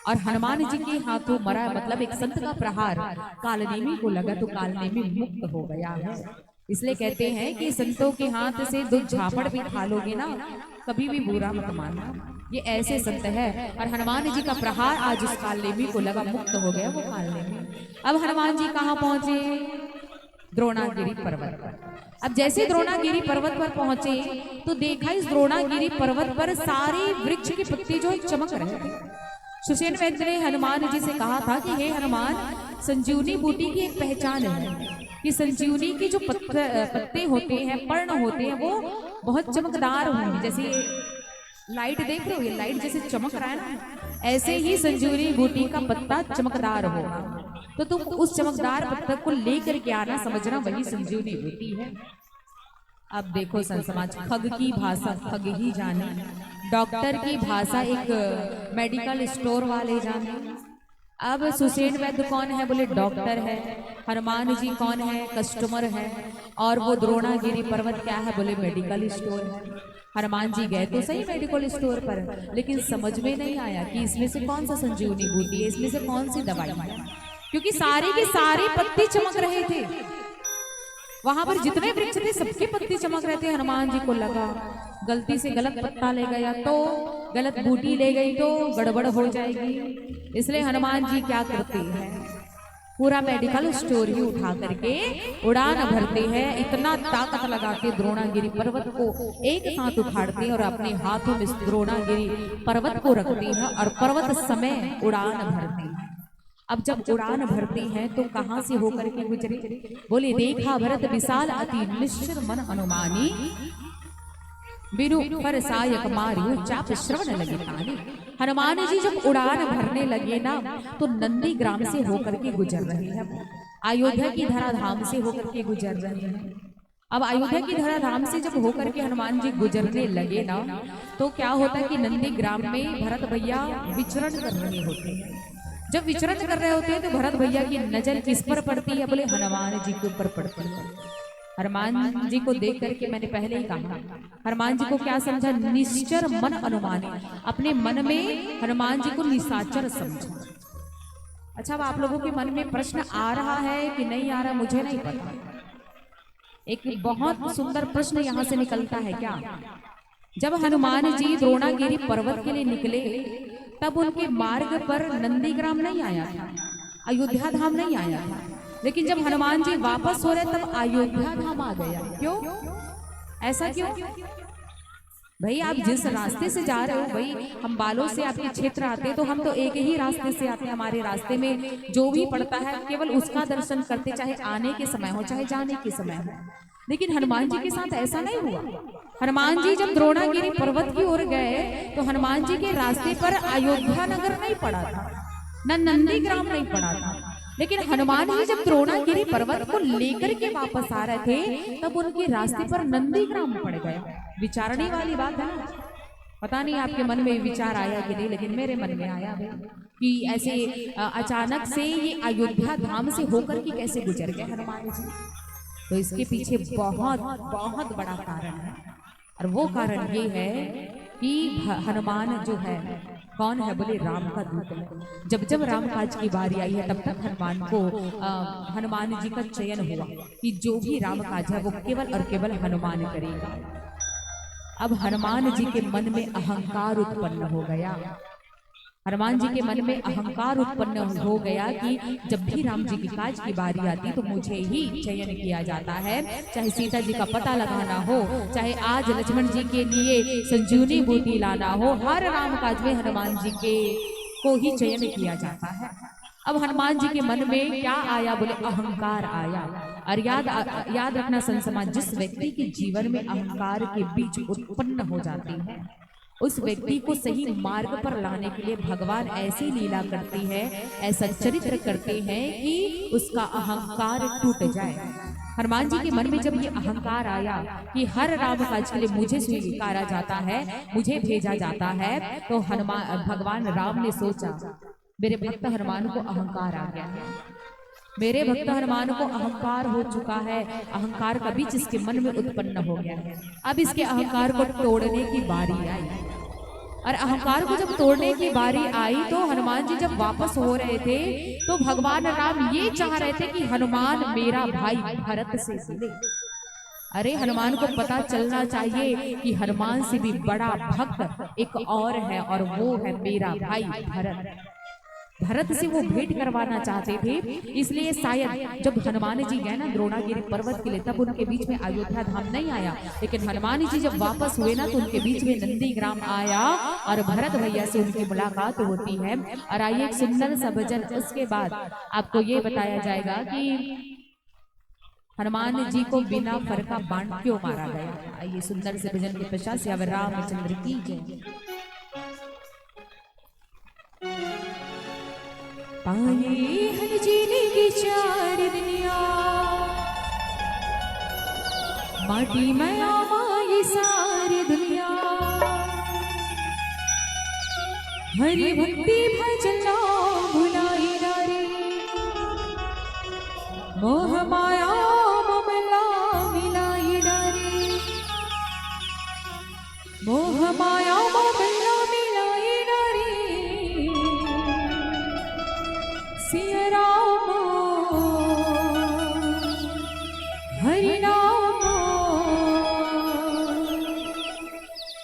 और हनुमान जी के हाथों मरा, मतलब एक संत का प्रहार कालनेमी को लगा तो कालनेमी मुक्त हो गया है। इसलिए कहते हैं कि संतों के हाथ से दो झापड़ भी खा लोगे ना, कभी भी बुरा मत मानना, ये ऐसे संत है। और हनुमान जी का प्रहार आज उस कालनेमी को लगा, मुक्त हो गया वो कालनेमी। अब हनुमान जी कहाँ पहुंचे? द्रोणागिरी पर्वत पर। अब जैसे द्रोणागिरी पर्वत पर पहुंचे तो देखा इस द्रोणागिरी पर्वत पर सारे वृक्ष के पत्ते जो चमक रहे थे। सुषेण वैद्य ने हनुमान जी से कहा था कि हे हनुमान, संजीवनी बूटी की एक पहचान है कि संजीवनी की जो पत्ते होते हैं, पर्ण होते हैं, वो बहुत चमकदार होंगे। जैसे लाइट देख रहे हो, ये लाइट जैसे चमक रहा है ना, ऐसे ही संजीवनी बूटी का पत्ता चमकदार होगा। तो तुम उस चमकदार पत्ते को लेकर के आना, समझना वही संजीवनी बूटी है। अब देखो संत समाज, खग की भाषा खग ही जाने, डॉक्टर की भाषा एक मेडिकल स्टोर वाले जाने। अब सुषेण वैद्य कौन है? बोले डॉक्टर है। हनुमान जी कौन है? कस्टमर है। और वो द्रोणागिरी पर्वत क्या है? बोले मेडिकल स्टोर है। हनुमान जी गए तो सही मेडिकल स्टोर पर, लेकिन समझ में नहीं आया कि इसमें से कौन सा संजीवनी बूटी है, इसमें से कौन सी दवाई है, क्योंकि सारे के सारे पत्ते चमक रहे थे। वहां पर जितने वृक्ष थे सबके पत्ते चमक रहे थे। हनुमान जी को लगा गलती से गलत पत्ता ले गया तो, गलत बूटी ले गई तो गड़बड़ हो जाएगी। इसलिए हनुमान जी क्या करते हैं, पूरा मेडिकल स्टोर ही उठा करके उड़ान भरते हैं। इतना ताकत लगा के द्रोणागिरी पर्वत को एक साथ उठाड़ते हैं और अपने हाथों में द्रोणागिरी पर्वत को रखते हैं और पर्वत समय उड़ान भरते हैं। अब जब उड़ान भरते हैं तो कहां से होकर के गुजरे? बोले देखा भरत विशाल अति निश्चर मन अनुमानी, बिनु पर सायक मारियो चाप श्रवण लगे तानी। हनुमान जी जब उड़ान भरने लगे ना तो नंदी ग्राम से होकर के गुजर रहे हैं, अयोध्या की धराधाम से होकर के गुजर रहे हैं। अब अयोध्या की धराधाम से जब होकर के हनुमान जी गुजरने लगे ना तो क्या होता है कि नंदी ग्राम में भरत भैया विचरण कर रहे होते हैं। जब विचरण कर रहे होते हैं तो भरत भैया की नजर किस पर पड़ती है? बोले हनुमान जी के ऊपर पड़ती है। हनुमान जी को देख करके मैंने पहले ही कहा, हनुमान जी को क्या समझा? निश्चर मन अनुमानी, अपने मन में हनुमान जी को निशाचर समझा। अच्छा, अब आप लोगों के मन में प्रश्न आ रहा है कि नहीं आ रहा, मुझे नहीं पता। एक बहुत सुंदर प्रश्न यहाँ से निकलता है क्या? जब हनुमान जी द्रोणागिरी पर्वत के लिए निकले तब उनके मार्ग पर नंदीग्राम नहीं आया था, अयोध्या धाम नहीं आया था, लेकिन जब हनुमान जी वापस हो रहे तब अयोध्या धाम आ गया। क्यों? ऐसा क्यों? भाई आप जिस रास्ते से जा रहे हो, भाई हम बालों से आपके क्षेत्र आते हैं तो हम तो एक ही रास्ते से आते हैं। हमारे रास्ते में जो भी पड़ता है केवल उसका दर्शन करते, चाहे आने के समय हो चाहे जाने के समय हो। लेकिन हनुमान जी के साथ ऐसा नहीं हुआ। हनुमान जी जब द्रोणागिरी पर्वत की ओर गए तो हनुमान जी के रास्ते पर अयोध्या नगर नहीं पड़ा था, न नंदीग्राम नहीं पड़ा था। लेकिन हनुमान जी जब द्रोणागिरी पर्वत को लेकर के वापस आ रहे थे तब उनके रास्ते पर नंदीग्राम पड़ गया। विचारने वाली बात है ना। पता नहीं आपके मन में विचार आया कि नहीं, लेकिन मेरे मन में आया कि ऐसे अचानक से ये अयोध्या धाम से होकर के कैसे गुजर गए हनुमान जी। तो इसके पीछे बहुत बहुत बड़ा कारण है, और वो कारण ये है कि हनुमान जो है कौन है, बोले राम का दूत है। जब जब रामकाज की बारी आई है तब तक हनुमान को हनुमान जी का चयन हुआ कि जो भी रामकाज है वो केवल और केवल हनुमान करेगा। अब हनुमान जी के मन में अहंकार उत्पन्न हो गया। हनुमान जी के मन में अहंकार उत्पन्न हो गया कि जब भी राम जी की काज की बारी आती तो मुझे ही चयन किया जाता है, चाहे सीता जी का पता लगाना हो, चाहे आज लक्ष्मण जी के लिए संजीवनी बूटी लाना हो, हर राम काज में हनुमान जी के को ही चयन किया जाता है। अब हनुमान जी के मन में क्या आया, बोले अहंकार आया। और याद रखना संत समाज, जिस व्यक्ति के जीवन में अहंकार के बीज उत्पन्न हो जाती है उस व्यक्ति को सही मार्ग पर लाने के लिए भगवान ऐसी लीला करती है, ऐसा चरित्र करते हैं कि उसका अहंकार टूट जाए। हनुमान जी के मन में जब ये अहंकार आया कि हर राम काज के लिए मुझे स्वीकारा जाता है, मुझे भेजा जाता है, तो भगवान राम ने सोचा मेरे भक्त हनुमान को अहंकार आ गया है, मेरे भक्त हनुमान को अहंकार हो चुका है, अहंकार का बीज इसके मन में उत्पन्न हो गया है। अब इसके अहंकार को तोड़ने की बारी आई, और अहंकार को जब तोड़ने की बारी आई तो हनुमान जी जब वापस हो रहे थे तो भगवान राम ये चाह रहे थे कि हनुमान मेरा भाई भरत से मिले। अरे हनुमान को पता चलना चाहिए कि हनुमान से भी बड़ा भक्त एक और है, और वो है मेरा भाई भरत। भरत से वो भेंट करवाना चाहते थे, इसलिए शायद जब हनुमान जी गए ना द्रोणागिरी पर्वत के लिए तब उनके बीच में अयोध्या धाम नहीं आया, लेकिन हनुमान जी जब वापस हुए ना तो उनके बीच में नंदीग्राम आया और भरत भैया से उनकी मुलाकात होती है। और आइए एक सुंदर सा भजन, उसके बाद आपको ये बताया जाएगा कि हनुमान जी को बिना फर का बाण क्यों मारा गया। आइए सुंदर से भजन के पश्चात से अब रामचंद्र की जय। पाए हर जीने की चार दुनिया, माटी में आवाई सारी दुनिया, हरि भक्ति भजना भुलाई नारी, मोह माया ममला मिलाई नारी, मोह माया ममला मिलाई नारी, सिया राम हरि नाम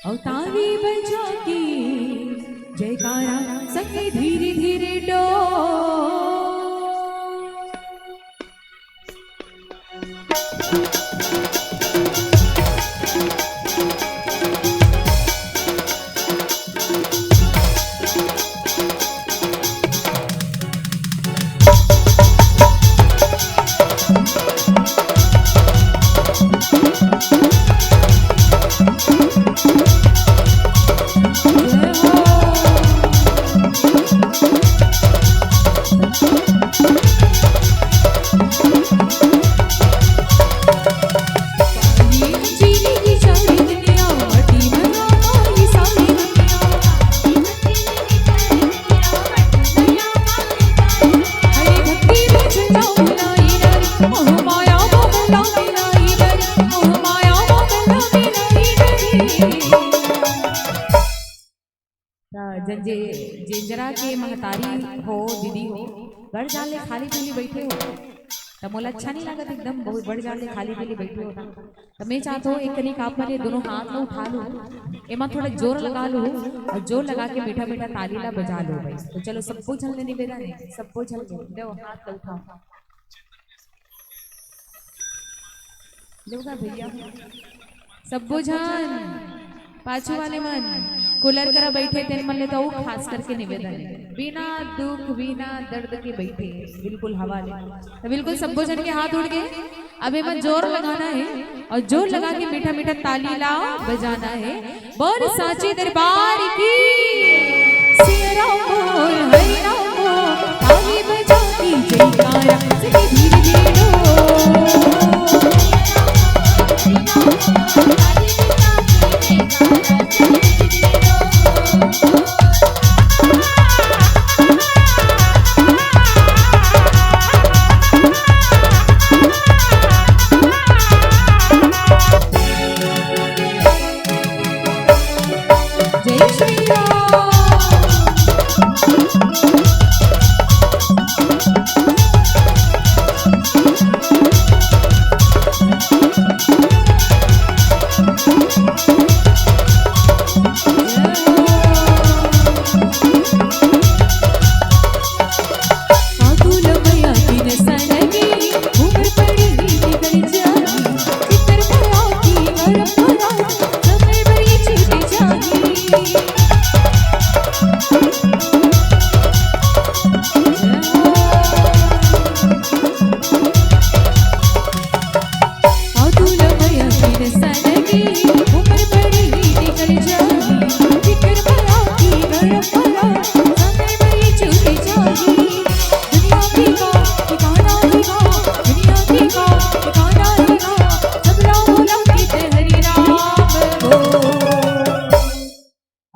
अवतारी बजा की जयकारा सके धीरे धीरे डो। जिंजरा के महतारी हो दीदी हो बढ़ जाले खाली पीली बैठे हो तो मोला अच्छा नहीं लगता, एकदम बहुत बढ़ जाले खाली पीली बैठे हो तो मैं चाहता हूँ एक कनिक आप मेरे दोनों हाथ में उठा लो, एमा थोड़ा जोर लगा लो और जोर लगा के मीठा मीठा ताली ला बजा लो भाई। तो चलो सबको झलने निवेदन है, सबको झल दो, हाथ का उठाओ देवगा भैया, सबको झन पाछू वाले मन कूलर करा बैठे तेन मन ले तो खास करके निवेदन है बिना दुख बिना दर्द के बैठे बिल्कुल हवा ले, तो बिल्कुल सबको जन के हाथ उड़ गए। अब एमा जोर लगाना है और जोर लगा के मीठा मीठा ताली ला बजाना है। बोल साचे दरबार की सिया राम बोल हरि राम बोल ताली बजा की जयकारा सखी धीरे धीरे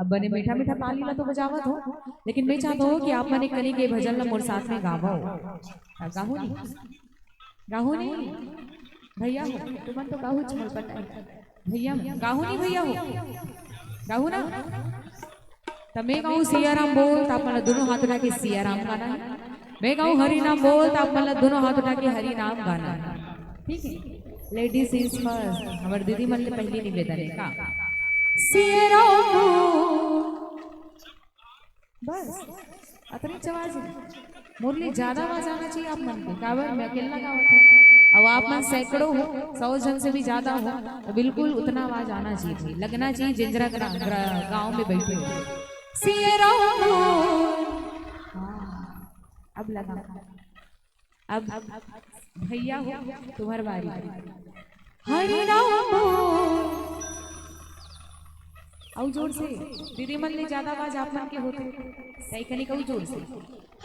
बने मीठा मीठा ताली ला तो बजावत हो, लेकिन मैं चाहता हूँ कि आप मने करी के भजन ला मोर साथ में गावो। गाहू नहीं भैया हो तुमन तो गाहू छल पता भैया गाहू नहीं भैया हो गाहू ना तमे गाऊ सिया राम बोल तो आप दोनों हाथ उठा के सिया राम गाना है। मैं गाऊ हरि नाम बोल तो आप दोनों हाथ उठा के हरि नाम गाना है। ठीक है लेडीज इज फर्स्ट। हमारे दीदी मन ने पहली निवेदन है का सिया राम बस अतनी आवाज मुरली ज्यादा आवाज आना चाहिए आप मन के कावर मैं अकेला गावत हूँ अब आप मन सैकड़ों हो 100 जन से भी ज्यादा हो तो बिल्कुल उतना आवाज आना चाहिए लगना चाहिए जिंजरा गांव में बैठे हो सिया राम अब लगा अब भैया हो तुम्हारी बारी हरि नाम औ जोर से दीदी मन ने ज्यादा आवाज आप मन के होते साइकलिक औ जोर से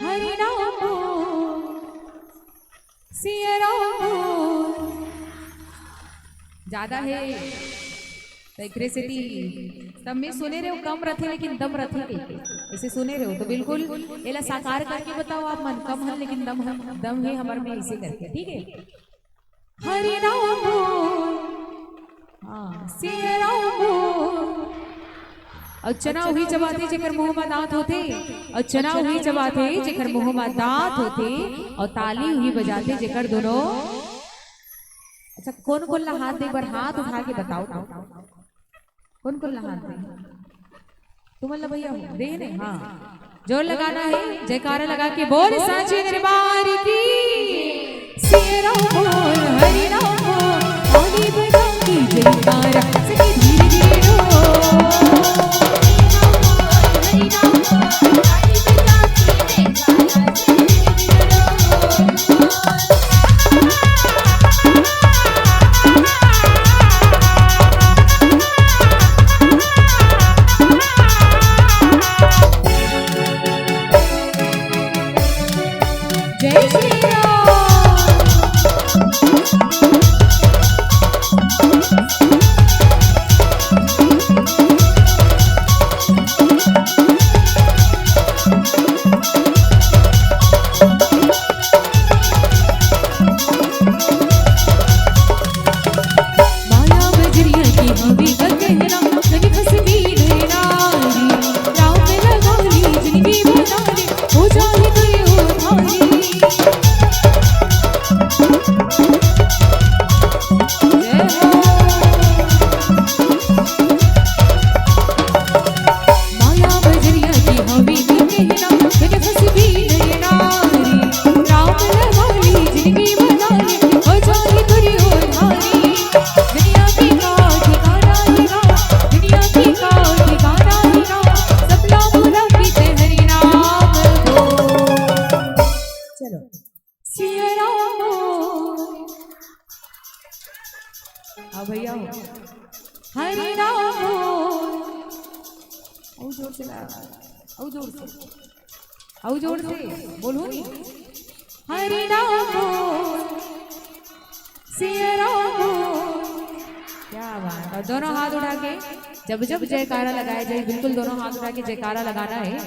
हरि नाम सिया राम ज्यादा है तकरे से तब में सुने रहे हो कम रथे लेकिन दम रथे ऐसे सुने रहे हो तो बिल्कुल एला साकार करके बताओ आप मन कम है लेकिन दम है हमारे में ऐसे करके ठीक है हरि नाम हाँ सिया राम और चना हुई चबाते जेकर मुंह में दांत होते और चना हुई चबाते जेकर मुंह में दांत होते और ताली हुई बजाते जेकर दोनों अच्छा कौन कौन ला हाथ दे एक बार हाथ उठा के बताओ कौन कौन ला हाथ दे तुम अल्लाह भैया हो दे ने हाँ जोर लगाना है जयकारा लगा के बोल साचे दरबार की सिया राम बोल हरि राम बोल ओली बजा की जयकारा सखी धीरे धीरे जय श्री भैया हो हरि राम औ जोर से औ जोर से बोलो नहीं हरि राम बोल सिया राम बोल। क्या बात। और दोनों हाथ उठा के जब जब जयकारा लगाया जाए, बिल्कुल दोनों हाथ उठा के जयकारा लगाना है।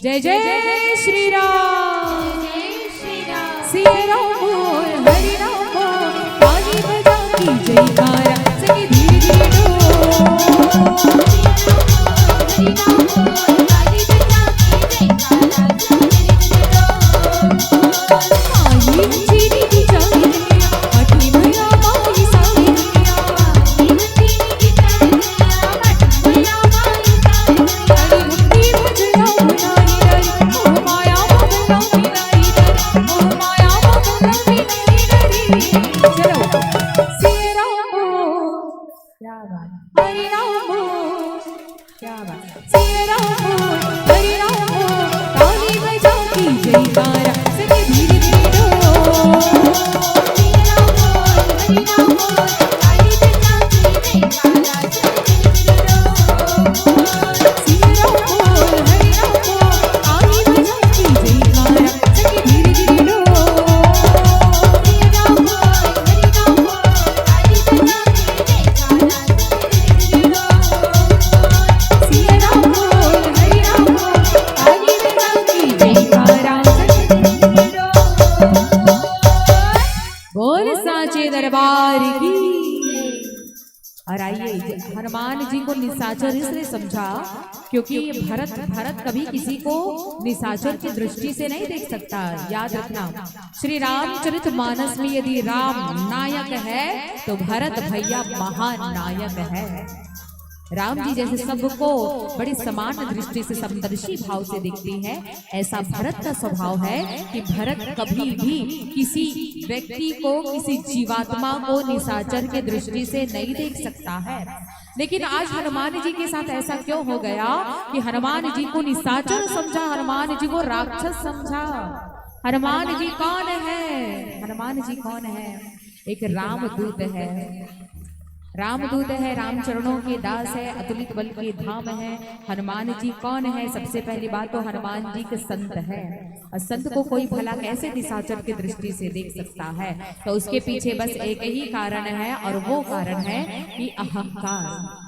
जय जय श्री राम, सिया राम बोल हरि राम बोल, ताली बजा की जयकारा सखी धीरे धीरे डोल। हरि राम बोल ताली बजा की जयकारा सखी धीरे डोल। आई चीनी की चाबी दुनिया, मठी भैया माई सारी दुनिया, आई चीनी की चाबी दुनिया, मठी भैया माई सारी दुनिया। हरी मुट्ठी बजना बुनाई डरी, मोह माया बदला बिनाई डरी, मोह माया बदला बिनाई डरी। चलो सिया राम बोल, क्या बात। हरि राम बोल, क्या बात। सिया राम बोल हरि राम बोल, ताली बजा की जयकारा सखी धीरे धीरे डोल। सिया राम बोल हरि राम बोल, ताली बजा की जयकारा सखी धीरे धीरे डोल। सिया राम बोल हरि राम बोल, ताली बजा की जयकारा सखी धीरे धीरे डोल। सिया राम बोल हरि राम बोल, ताली बजा की जयकारा सखी धीरे धीरे डोल। सिया राम बोल हरि राम बोल, ताली बजा की जयकारा सखी धीरे धीरे डोल। बोल साचे दरबार की। और आइए, हनुमान जी को निशाचर इसलिए समझा क्योंकि ये भरत कभी किसी को निशाचर की दृष्टि से नहीं देख सकता। याद रखना, श्री रामचरितमानस में यदि राम नायक है तो भरत भैया महान नायक है। राम जी जैसे सबको बड़ी समान दृष्टि से समदर्शी भाव से देखते हैं, ऐसा भरत का स्वभाव है कि भरत कभी भी किसी व्यक्ति को, किसी जीवात्मा को निशाचर के दृष्टि से नहीं देख सकता है। लेकिन आज हनुमान जी के साथ ऐसा क्यों हो गया कि हनुमान जी को निशाचर समझा, हनुमान जी को राक्षस समझा। हनुमान जी कौन है? हनुमान जी कौन है? एक रामदूत है। रामदूत है, राम चरणों के दास है, अतुलित बल के धाम है। हनुमान जी कौन है? सबसे पहली बात तो हनुमान जी के संत है। और संत को कोई भला कैसे निशाचर की दृष्टि से देख सकता है? तो उसके पीछे बस एक ही कारण है, और वो कारण है कि अहंकार।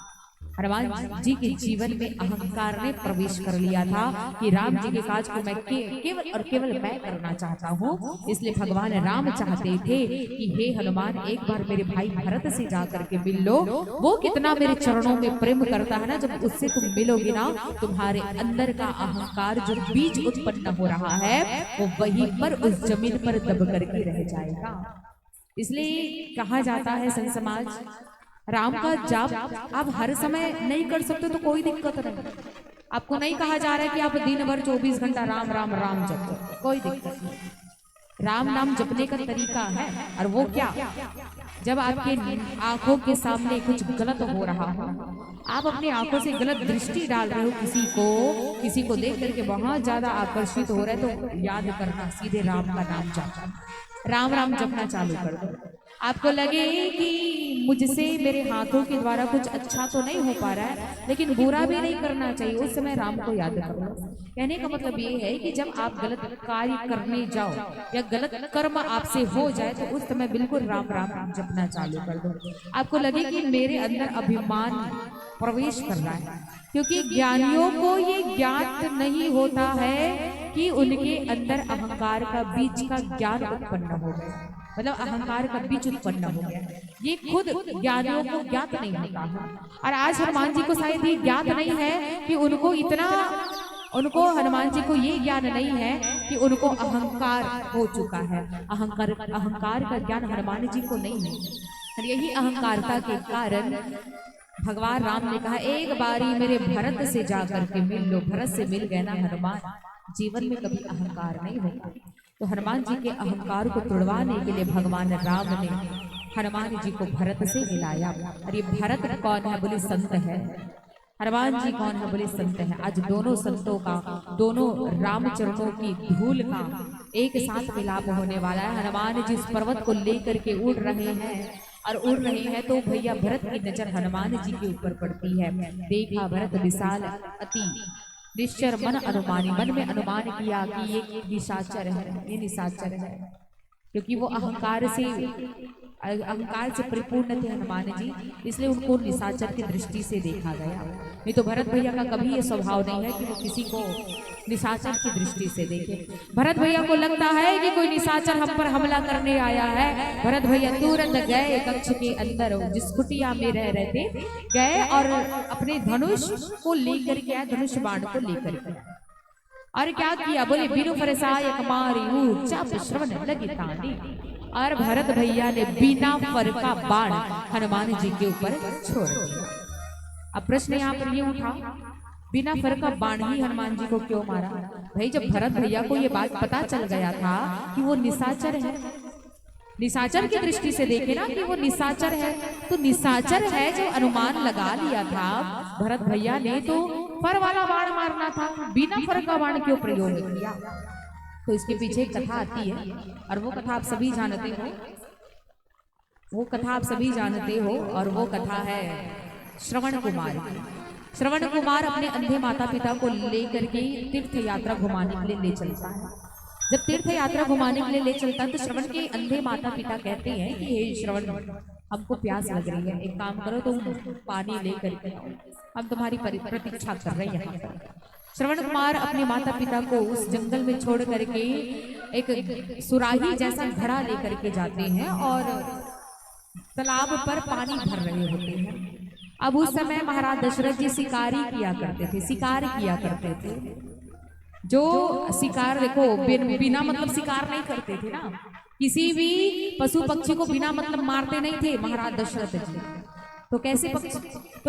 हनुमान जी के जीवन में अहंकार ने प्रवेश कर लिया था कि राम जी के काज को मैं केवल और केवल मैं करना चाहता हूँ। इसलिए भगवान राम चाहते थे कि हे हनुमान, एक बार मेरे भाई भरत से जाकर के मिल लो। वो कितना मेरे चरणों में प्रेम करता है ना, जब उससे तुम मिलोगे ना, तुम्हारे अंदर का अहंकार जो बीज उत्पन्न हो रहा है वो वहीं पर उस जमीन पर दब करके रह जाएगा। इसलिए कहा जाता है संत समाज, राम का जाप आप हर समय नहीं कर सकते तो कोई दिक्कत नहीं। आपको नहीं कहा जा रहा है कि आप दिन भर 24 घंटा राम राम राम जपो, कोई दिक्कत नहीं। राम नाम जपने का तरीका है, और वो क्या, जब आपके आंखों के सामने कुछ गलत हो रहा हो, आप अपनी आंखों से गलत दृष्टि डाल रहे हो किसी को देख करके बहुत ज्यादा आकर्षित हो रहे, तो याद करना, सीधे राम का नाम जपना, राम राम जपना चालू कर दो। आपको लगे कि मुझसे मेरे हाथों के द्वारा कुछ अच्छा तो नहीं हो पा रहा है, लेकिन बुरा भी नहीं करना चाहिए, उस समय राम को याद करो। कहने का मतलब ये है कि जब आप गलत कार्य करने जाओ या गलत कर्म आपसे हो जाए तो उस समय बिल्कुल राम राम राम जपना चालू कर दो। आपको लगे कि मेरे अंदर अभिमान प्रवेश कर रहा है, क्योंकि ज्ञानियों को ये ज्ञात नहीं होता है कि उनके अंदर अहंकार का बीज का ज्ञान उत्पन्न हो गया, मतलब अहंकार का बीज उत्पन्न हो गया। ये खुद ज्ञानियों को ज्ञात नहीं होता है। और आज हनुमान जी को शायद ये ज्ञात नहीं है कि उनको हनुमान जी को ये ज्ञान नहीं है कि उनको अहंकार हो चुका है। अहंकार का ज्ञान हनुमान जी को नहीं है। और यही अहंकारता के कारण भगवान राम ने कहा, एक बारी मेरे भरत से जाकर के मिल लो। भरत से मिल गए ना हनुमान, जीवन में कभी अहंकार नहीं होगा। तो हनुमान जी के अहंकार को तुड़वाने के लिए भगवान राम ने हनुमान जी को भरत से मिलाया। और ये भरत कौन है? बोले संत है। हनुमान जी कौन है? बोले संत है। आज दोनों संतों का, दोनों रामचरणों की धूल का एक साथ मिलाप होने वाला है। हनुमान जी इस पर्वत को लेकर के उड़ रहे हैं, और उड़ रहे हैं तो भैया भरत की नजर हनुमान जी के ऊपर पड़ती है। देखा भरत विशाल अति निश्चर मन अनुमानी, मन में अनुमान किया कि ये निशाचर है, ये निशाचर है, क्योंकि वो अहंकार से परिपूर्ण थे हनुमान जी, इसलिए उनको निशाचर की दृष्टि से देखा गया। नहीं तो भरत भैया का कभी ये स्वभाव नहीं है कि वो किसी को निशाचर की दृष्टि से देखे। भरत भैया को लगता है कि कोई निशाचर हम पर हमला करने आया है, भरत भैया तुरंत गए कक्ष के अंदर, जिस कुटिया में रह रहे थे, गए और अपने धनुष को लेकर के आए, धनुष बाण को लेकर के आए। और क्या किया, बोले बिनु फरसाय कमारी चाप श्रवण लगी तानी, और भरत भैया ने बिना फर का बाण हनुमान जी के ऊपर छोड़ दिया। अब प्रश्न यहाँ पर ये उठा, बिना फर का बाण ही हनुमान जी को क्यों मारा? भाई जब भरत भैया को ये बात पता चल गया था कि वो निशाचर है, निशाचर की दृष्टि से देखे ना कि वो निशाचर है, तो निशाचर है जो अनुमान लगा लिया था भरत भैया ने, तो फर वाला बाण मारना था, बिना फर का बाण क्यों प्रयोग किया? तो इसके पीछे एक कथा आती है, और वो कथा आप सभी जानते हो, वो कथा आप सभी जानते हो, और वो कथा है श्रवण कुमार की। श्रवण कुमार अपने अंधे माता पिता को लेकर के तीर्थ यात्रा घुमाने के लिए ले चलता है। जब तीर्थ यात्रा घुमाने के लिए ले चलता है तो श्रवण के अंधे माता पिता कहते हैं कि हे श्रवण, हमको प्यास लग रही है, एक काम करो तुम पानी लेकर के आओ, हम तुम्हारी प्रतीक्षा कर रहे हैं। श्रवण कुमार अपने माता पिता को उस जंगल में छोड़ करके एक सुराही जैसा घड़ा लेकर के जाते हैं और तालाब पर पानी भर रहे होते हैं। अब उस समय महाराज दशरथ जी शिकारी किया करते थे, शिकार किया करते थे। जो शिकार देखो बिना मतलब शिकार नहीं करते थे ना, किसी भी पशु पक्षी को बिना मतलब मारते नहीं थे महाराज दशरथ जी। तो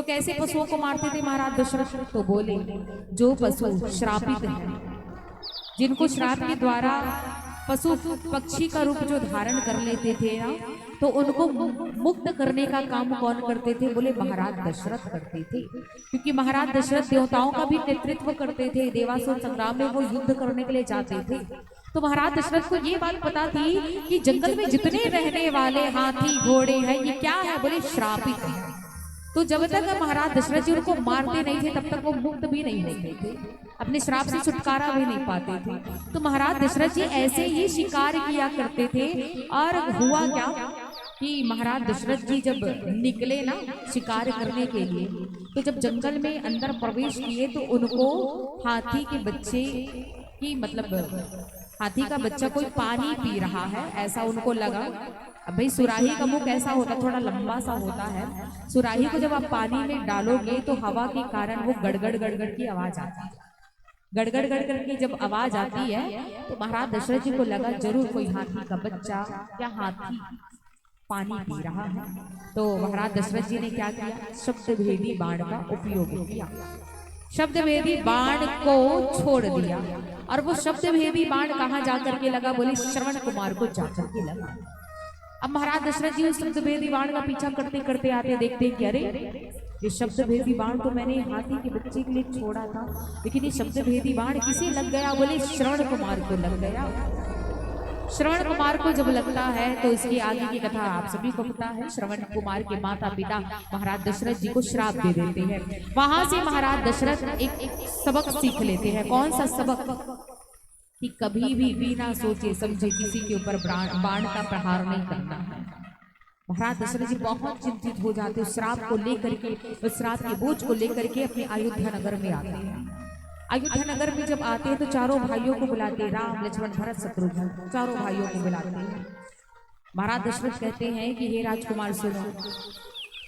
कैसे पशुओं को मारते थे महाराज दशरथ? तो बोले जो पशु श्रापित है, जिनको श्राप के द्वारा पशु पक्षी का रूप जो धारण कर लेते थे ना, तो उनको मुक्त करने का काम कौन करते थे? बोले महाराज दशरथ करते थे, क्योंकि महाराज दशरथ देवताओं का भी नेतृत्व करते थे। देवासुर संग्राम में वो युद्ध करने के लिए जाते थे। तो महाराज दशरथ को ये बात पता थी कि जंगल में जितने रहने वाले हाथी घोड़े हैं ये क्या है? बोले श्रापित है। तो जब तक महाराज दशरथ जी उनको मारते नहीं थे तब तक वो मुक्त भी नहीं होते थे, अपने श्राप से छुटकारा भी नहीं पाते थे। तो महाराज दशरथ जी ऐसे ही शिकार किया करते थे। और हुआ क्या कि महाराज दशरथ जी जब निकले ना शिकार करने के लिए, तो जब जंगल में अंदर प्रवेश किए तो उनको हाथी के बच्चे की मतलब हाथी का बच्चा कोई पानी पी रहा है ऐसा उनको लगा। अब भाई सुराही का मुख ऐसा होता, थोड़ा लंबा सा होता है। सुराही को जब आप पानी में डालोगे तो हवा के कारण वो गड़गड़ गड़गड़ की आवाज आती है। गड़गड़ गड़गड़ की जब आवाज आती है तो महाराज दशरथ जी को लगा जरूर कोई हाथी का बच्चा या हाथी पानी पी रहा है। तो महाराज दशरथ जी ने क्या किया? शब्द भेदी बाण का उपयोग किया, शब्द भेदी बाण को छोड़ दिया। और वो शब्द भेदी बाण कहाँ जाकर के लगा? बोले श्रवण कुमार को जाकर के लगा। अब महाराज दशरथ जी उस शब्द भेदी बाण का पीछा करते करते आते देखते कि अरे ये शब्द भेदी बाण तो मैंने हाथी के बच्चे के लिए छोड़ा था, लेकिन ये शब्द भेदी बाण किसे लग गया? बोले श्रवण कुमार को लग गया। श्रवण कुमार को जब लगता है तो इसकी आगे की कथा आप सभी को पता है। श्रवण कुमार के माता पिता महाराज दशरथ जी को श्राप दे देते हैं। वहां से महाराज दशरथ एक सबक सीख लेते हैं। कौन सा सबक? कि कभी भी बिना सोचे समझे किसी के ऊपर बाण का प्रहार नहीं करना है। महाराज दशरथ जी बहुत चिंतित हो जाते, उस श्राप को लेकर के, उस श्राप के बोझ को लेकर के अपने अयोध्या नगर में आते हैं। अयोध्या नगर में जब आते हैं तो चारों भाइयों को बुलाते, राम लक्ष्मण भरत शत्रुघ्न, चारों भाइयों को बुलाते हैं। महाराज दशरथ कहते हैं कि हे राजकुमार सुनो,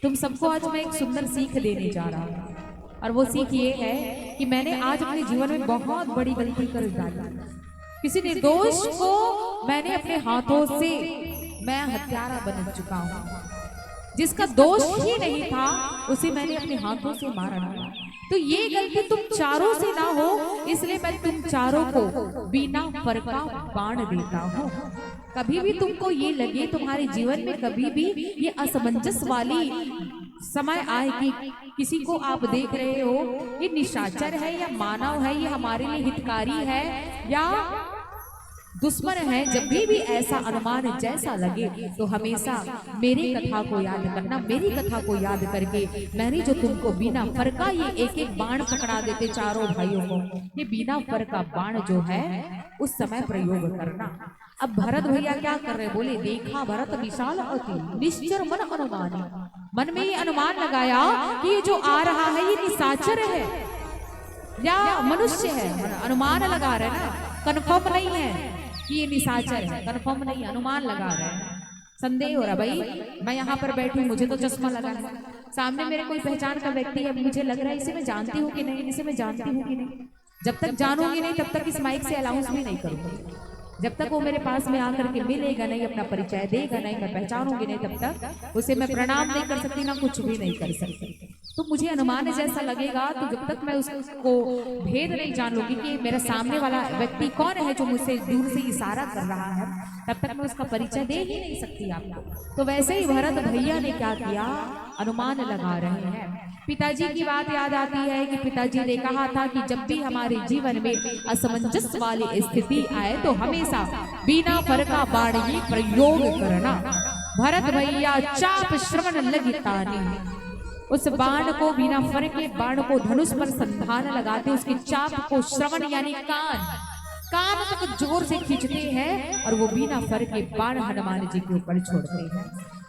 तुम सबको आज मैं एक सुंदर सीख देने जा रहा हूँ। और वो सीख ये है कि मैंने आज अपने जीवन में बहुत बड़ी गलती कर डाली। किसी निर्दोष को मैंने अपने हाथों से मैं हत्यारा बन चुका हूँ। जिसका दोष ही नहीं था उसे मैंने अपने हाथों से मारा। तो ये गलती तुम चारों से ना हो, इसलिए मैं तुम चारों को बिना फर का बाण देता हूँ। कभी भी तुमको ये लगे तुम्हारे जीवन में कभी भी ये असमंजस वाली समय आए कि किसी को आप देख रहे हो ये निशाचर है या मानव है, ये हमारे लिए हितकारी है या दुश्मन है। जब भी ऐसा अनुमान जैसा लगे तो हमेशा मेरी कथा को याद करना। मेरी कथा को याद करके मैंने जो तुमको बिना फरका ये एक एक बाण पकड़ा देते चारों भाइयों को, ये बिना फरका बाण जो है उस समय प्रयोग करना। अब भरत भैया क्या कर रहे, बोले देखा भरत विशाल अति निश्चर मन अनुमानी। मन में ये अनुमान लगाया कि ये जो आ रहा है ये निशाचर है या मनुष्य है। अनुमान लगा रहे ना, कन्फर्म नहीं है कि ये निशाचर है, कन्फर्म नहीं, अनुमान लगा रहे हैं। संदेह हो रहा भाई, मैं यहाँ पर बैठी, मुझे तो चश्मा लगा है, सामने मेरे कोई पहचान का व्यक्ति है, मुझे लग रहा है इसे मैं जानती हूँ कि नहीं, इसे मैं जानती हूँ कि नहीं। जब तक जानूंगी नहीं तब तक इस माइक से अनाउंस भी नहीं करूंगी। जब तक वो मेरे पास में आकर के मिलेगा नहीं, अपना परिचय देगा नहीं, मैं पहचानूंगी नहीं, तब तक उसे मैं प्रणाम नहीं कर सकती, ना कुछ भी नहीं कर सकती। तो मुझे अनुमान जैसा लगेगा, तो जब तक मैं उसको भेद नहीं जान लूंगी कि मेरा सामने वाला व्यक्ति कौन है जो मुझसे दूर से इशारा कर रहा है, तब तक मैं उसका परिचय दे ही नहीं सकती आपको। तो वैसे ही भरत भैया ने क्या किया, अनुमान लगा रहे हैं। पिताजी की बात याद आती है कि पिताजी ने कहा था कि जब भी हमारे जीवन में असमंजस वाली स्थिति आए तो हमेशा बिना फरका बाण ही प्रयोग करना। भरत भैया चाप श्रवण लगी तानी, उस बाण को बिना फरके बाण को धनुष पर संधान लगाते, उसके चाप को श्रवण यानी कान तक जोर से खींचते हैं और वो बिना फरके बाण हनुमान जी के ऊपर छोड़ते हैं।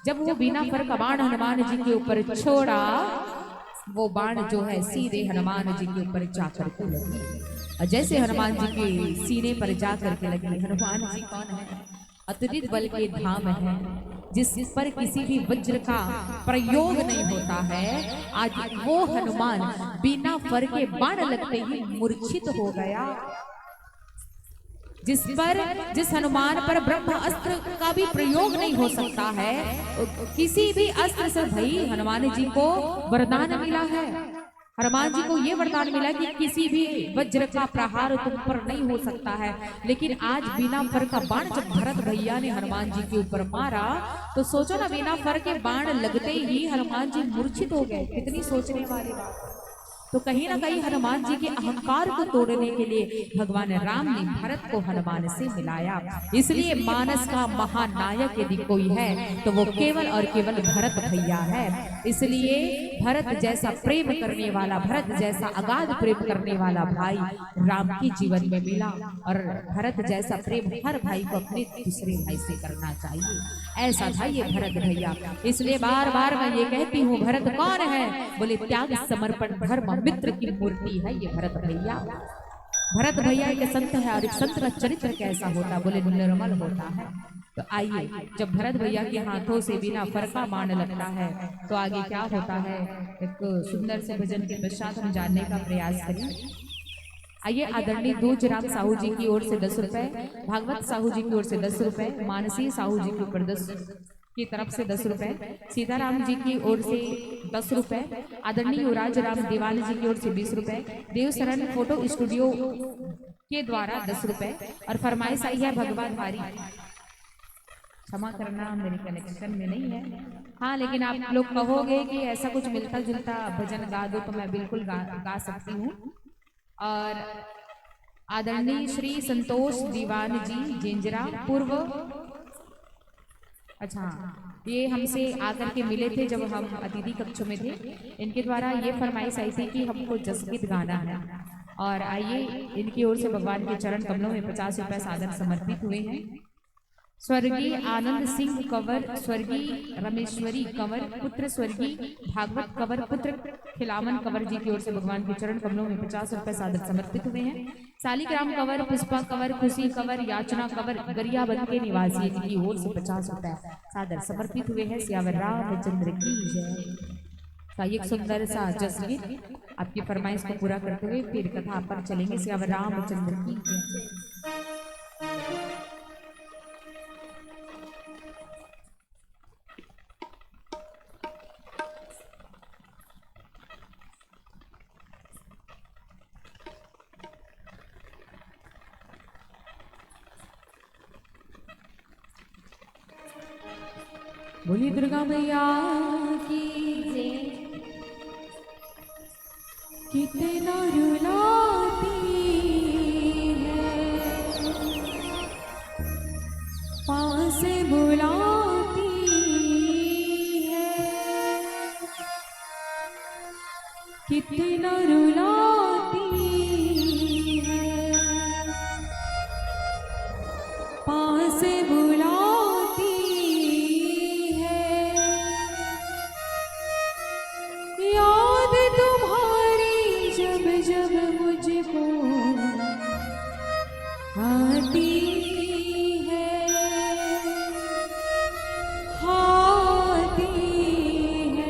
जब वो बिना फरका बाण हनुमान जी के ऊपर छोड़ा, वो बाण जो है सीधे हनुमान जी के ऊपर जाकर के लगी। और जैसे हनुमान जी के सीने पर जाकर के लगी, हनुमान जी कौन है, अत्यधिक बल के धाम है, जिस पर किसी भी वज्र का प्रयोग नहीं होता है। आज वो हनुमान बिना फरके बाण लगते ही मूर्छित हो गया। जिस हनुमान पर ब्रह्म अस्त्र का भी प्रयोग नहीं हो सकता है, किसी भी अस्त्र से भाई हनुमान जी को वरदान मिला है। हनुमान जी को ये वरदान मिला कि किसी भी वज्र का प्रहार तुम पर नहीं हो सकता है। लेकिन आज बिना फर का बाण जब भरत भैया ने हनुमान जी के ऊपर मारा, तो सोचो ना, बिना फर के बाण लगते ही हनुमान जी मूर्छित हो गए। कितनी सोचने वाली बात। तो कहीं ना कहीं हनुमान जी के अहंकार को तोड़ने के लिए भगवान राम ने भरत को हनुमान से मिलाया। इसलिए मानस का महानायक यदि कोई है तो वो केवल और केवल भरत भैया है। इसलिए भरत जैसा प्रेम करने वाला, भरत जैसा अगाध प्रेम करने वाला भाई राम के जीवन में मिला। और भरत जैसा प्रेम हर भाई को अपने दूसरे भाई से करना चाहिए। ऐसा था ये भरत भैया। इसलिए बार बार मैं ये कहती हूँ, भरत कौन है, बोले त्याग समर्पण धर्म मित्र की मूर्ति है ये भरत भैया। भरत भैया एक संत है, और एक संत का चरित्र कैसा होता, बोले निर्मल होता है। तो आइए, जब भरत भैया के हाथों से बिना फरका बाण लगता है तो आगे क्या होता है, एक सुंदर से भजन के पश्चात हम जानने का प्रयास करें। आइए, आदरणीय दूजराम साहू जी की ओर से 10 रुपए, भागवत साहू जी की ओर से 10 रुपए, मानसी साहू जी के ऊपर 10 की तरफ से 10 रुपए, सीताराम जी की ओर से 10 रुपए, आदरणीय युवराज राम देवाल जी की ओर से 20 रुपए, देवशरण फोटो स्टूडियो के द्वारा 10 रुपए, और फरमाइश आई है भगवान वारी। क्षमा करना, मेरे कलेक्शन में नहीं है। हाँ, लेकिन आप लोग कहोगे कि ऐसा कुछ मिलता जुलता भजन गा दो तो मैं बिल्कुल गा सकती हूँ। और आदरणीय श्री संतोष दीवान जी जिंजरा पूर्व, अच्छा, ये हमसे आकर के मिले थे जब हम अतिथि कक्ष में थे। इनके द्वारा ये फरमाइश आई थी कि हमको जसगीत गाना है। और आइए, इनकी ओर से भगवान के चरण कमलों में 50 रुपए सादर समर्पित हुए हैं। स्वर्गीय आनंद सिंह कंवर, स्वर्गीय रमेश्वरी कंवर पुत्र, स्वर्गीय भागवत कंवर पुत्र खिलावन कंवर जी की ओर से भगवान के चरण कमलों में 50 रुपए सादर समर्पित हुए हैं। शालिग्राम कंवर, पुष्पा कंवर, खुशी कंवर, याचना कंवर गरियाबंद के निवासी की ओर से 50 रुपए सादर समर्पित हुए हैं। सियावर रामचंद्र की जय। का एक सुंदर सा जसगीत आपकी फरमाइश को पूरा करते हुए फिर कथा पर चलेंगे। सियावर रामचंद्र की जय। बोली दुर्गा मैया की जय। कितना रुलाती है जब मुझको आती है आती है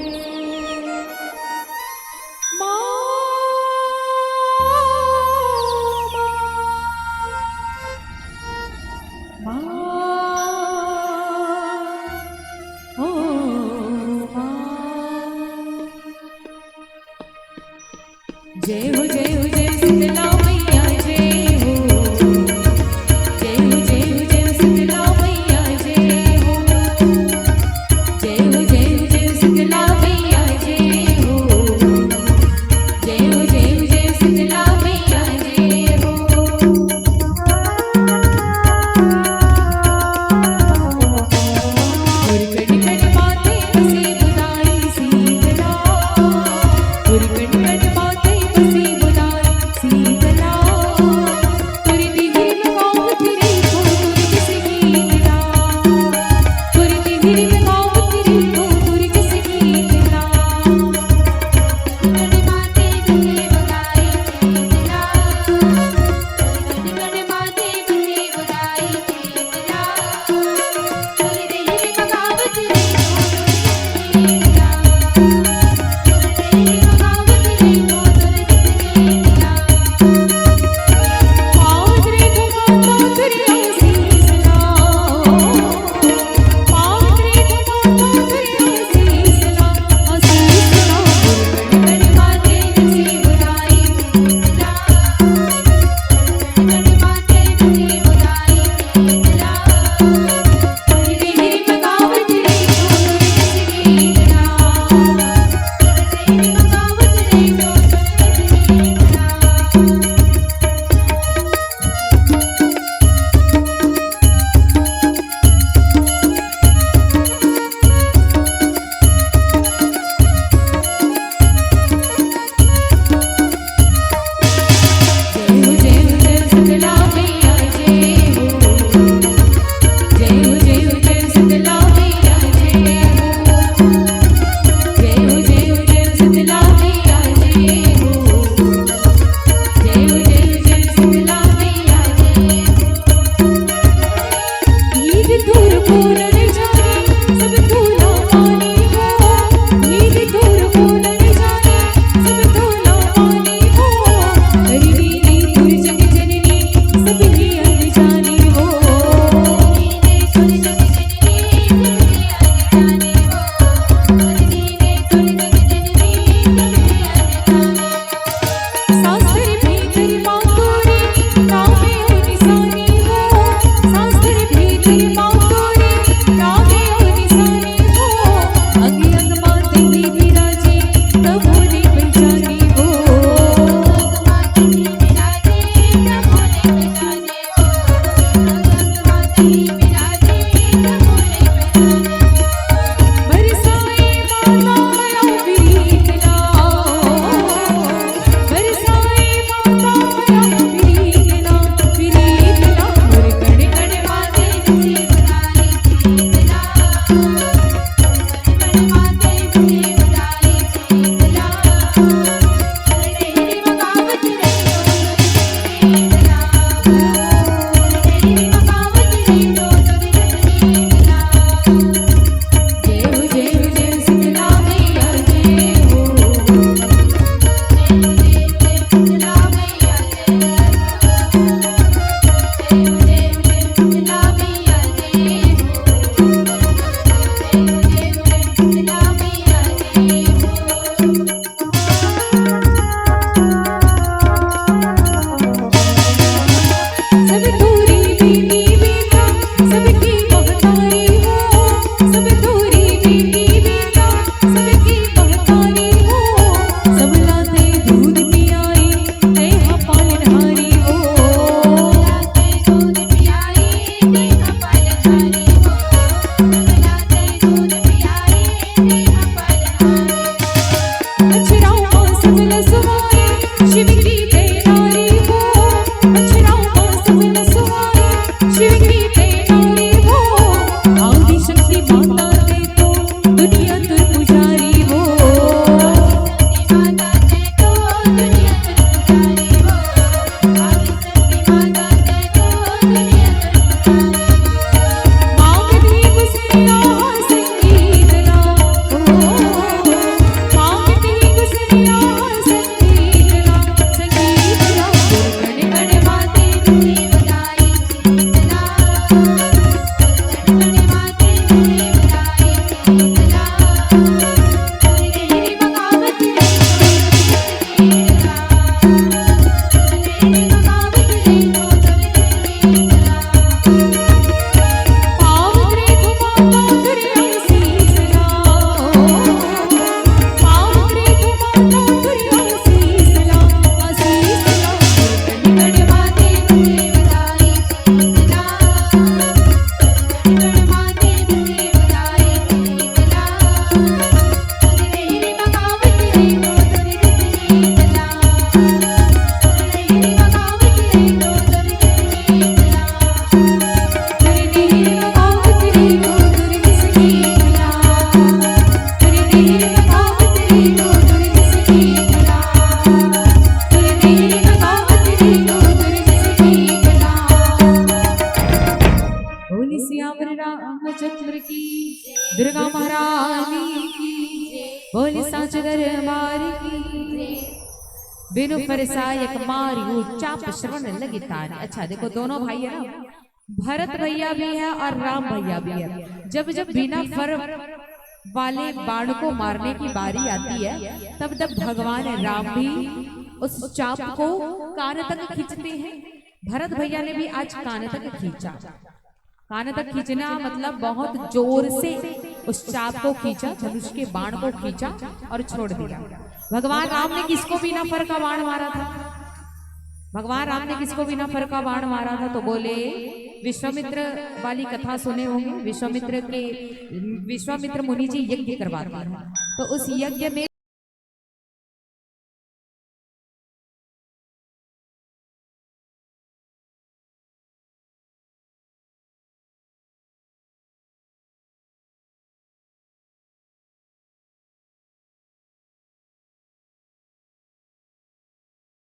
माँ ओ जय हो जय हो जय शीतला मैया जय हो जय हो जय हो जय शीतला मैया जय हो जय हो जय हो जय शीतला मैया जय हो जय हो जय हो जय शीतला मैया जय हो कट माते बसी बुदाई शीतला कट माते बसी बुदाई शीतला तुरी दिल गाँव तेरी को तुरी किसी गीतला तुरी दिल गाँव तेरी को तुरी किसी गीतला कट माते बसी बुदाई शीतला बोले साच दरबार की बिनु फरसायक मारियो चाप श्रवण लगी तारी। अच्छा देखो दोनों भाई है ना, भरत भैया भी है और राम भैया भी है। जब जब बिना फर वाले बाण को मारने की बारी आती है तब तब भगवान राम भी उस चाप को कान तक खींचते हैं। भरत भैया ने भी आज कान तक खींचा। कान तक खींचना मतलब बहुत जोर से उस चाप को खींचा, धनुष के बाण को खींचा और छोड़ दिया। भगवान राम ने किसको बिना फर का बाण मारा था? भगवान राम ने किसको बिना फर का बाण मारा था? तो बोले विश्वामित्र वाली कथा सुने होंगे। विश्वामित्र मुनि जी यज्ञ करवाते हैं, तो उस यज्ञ में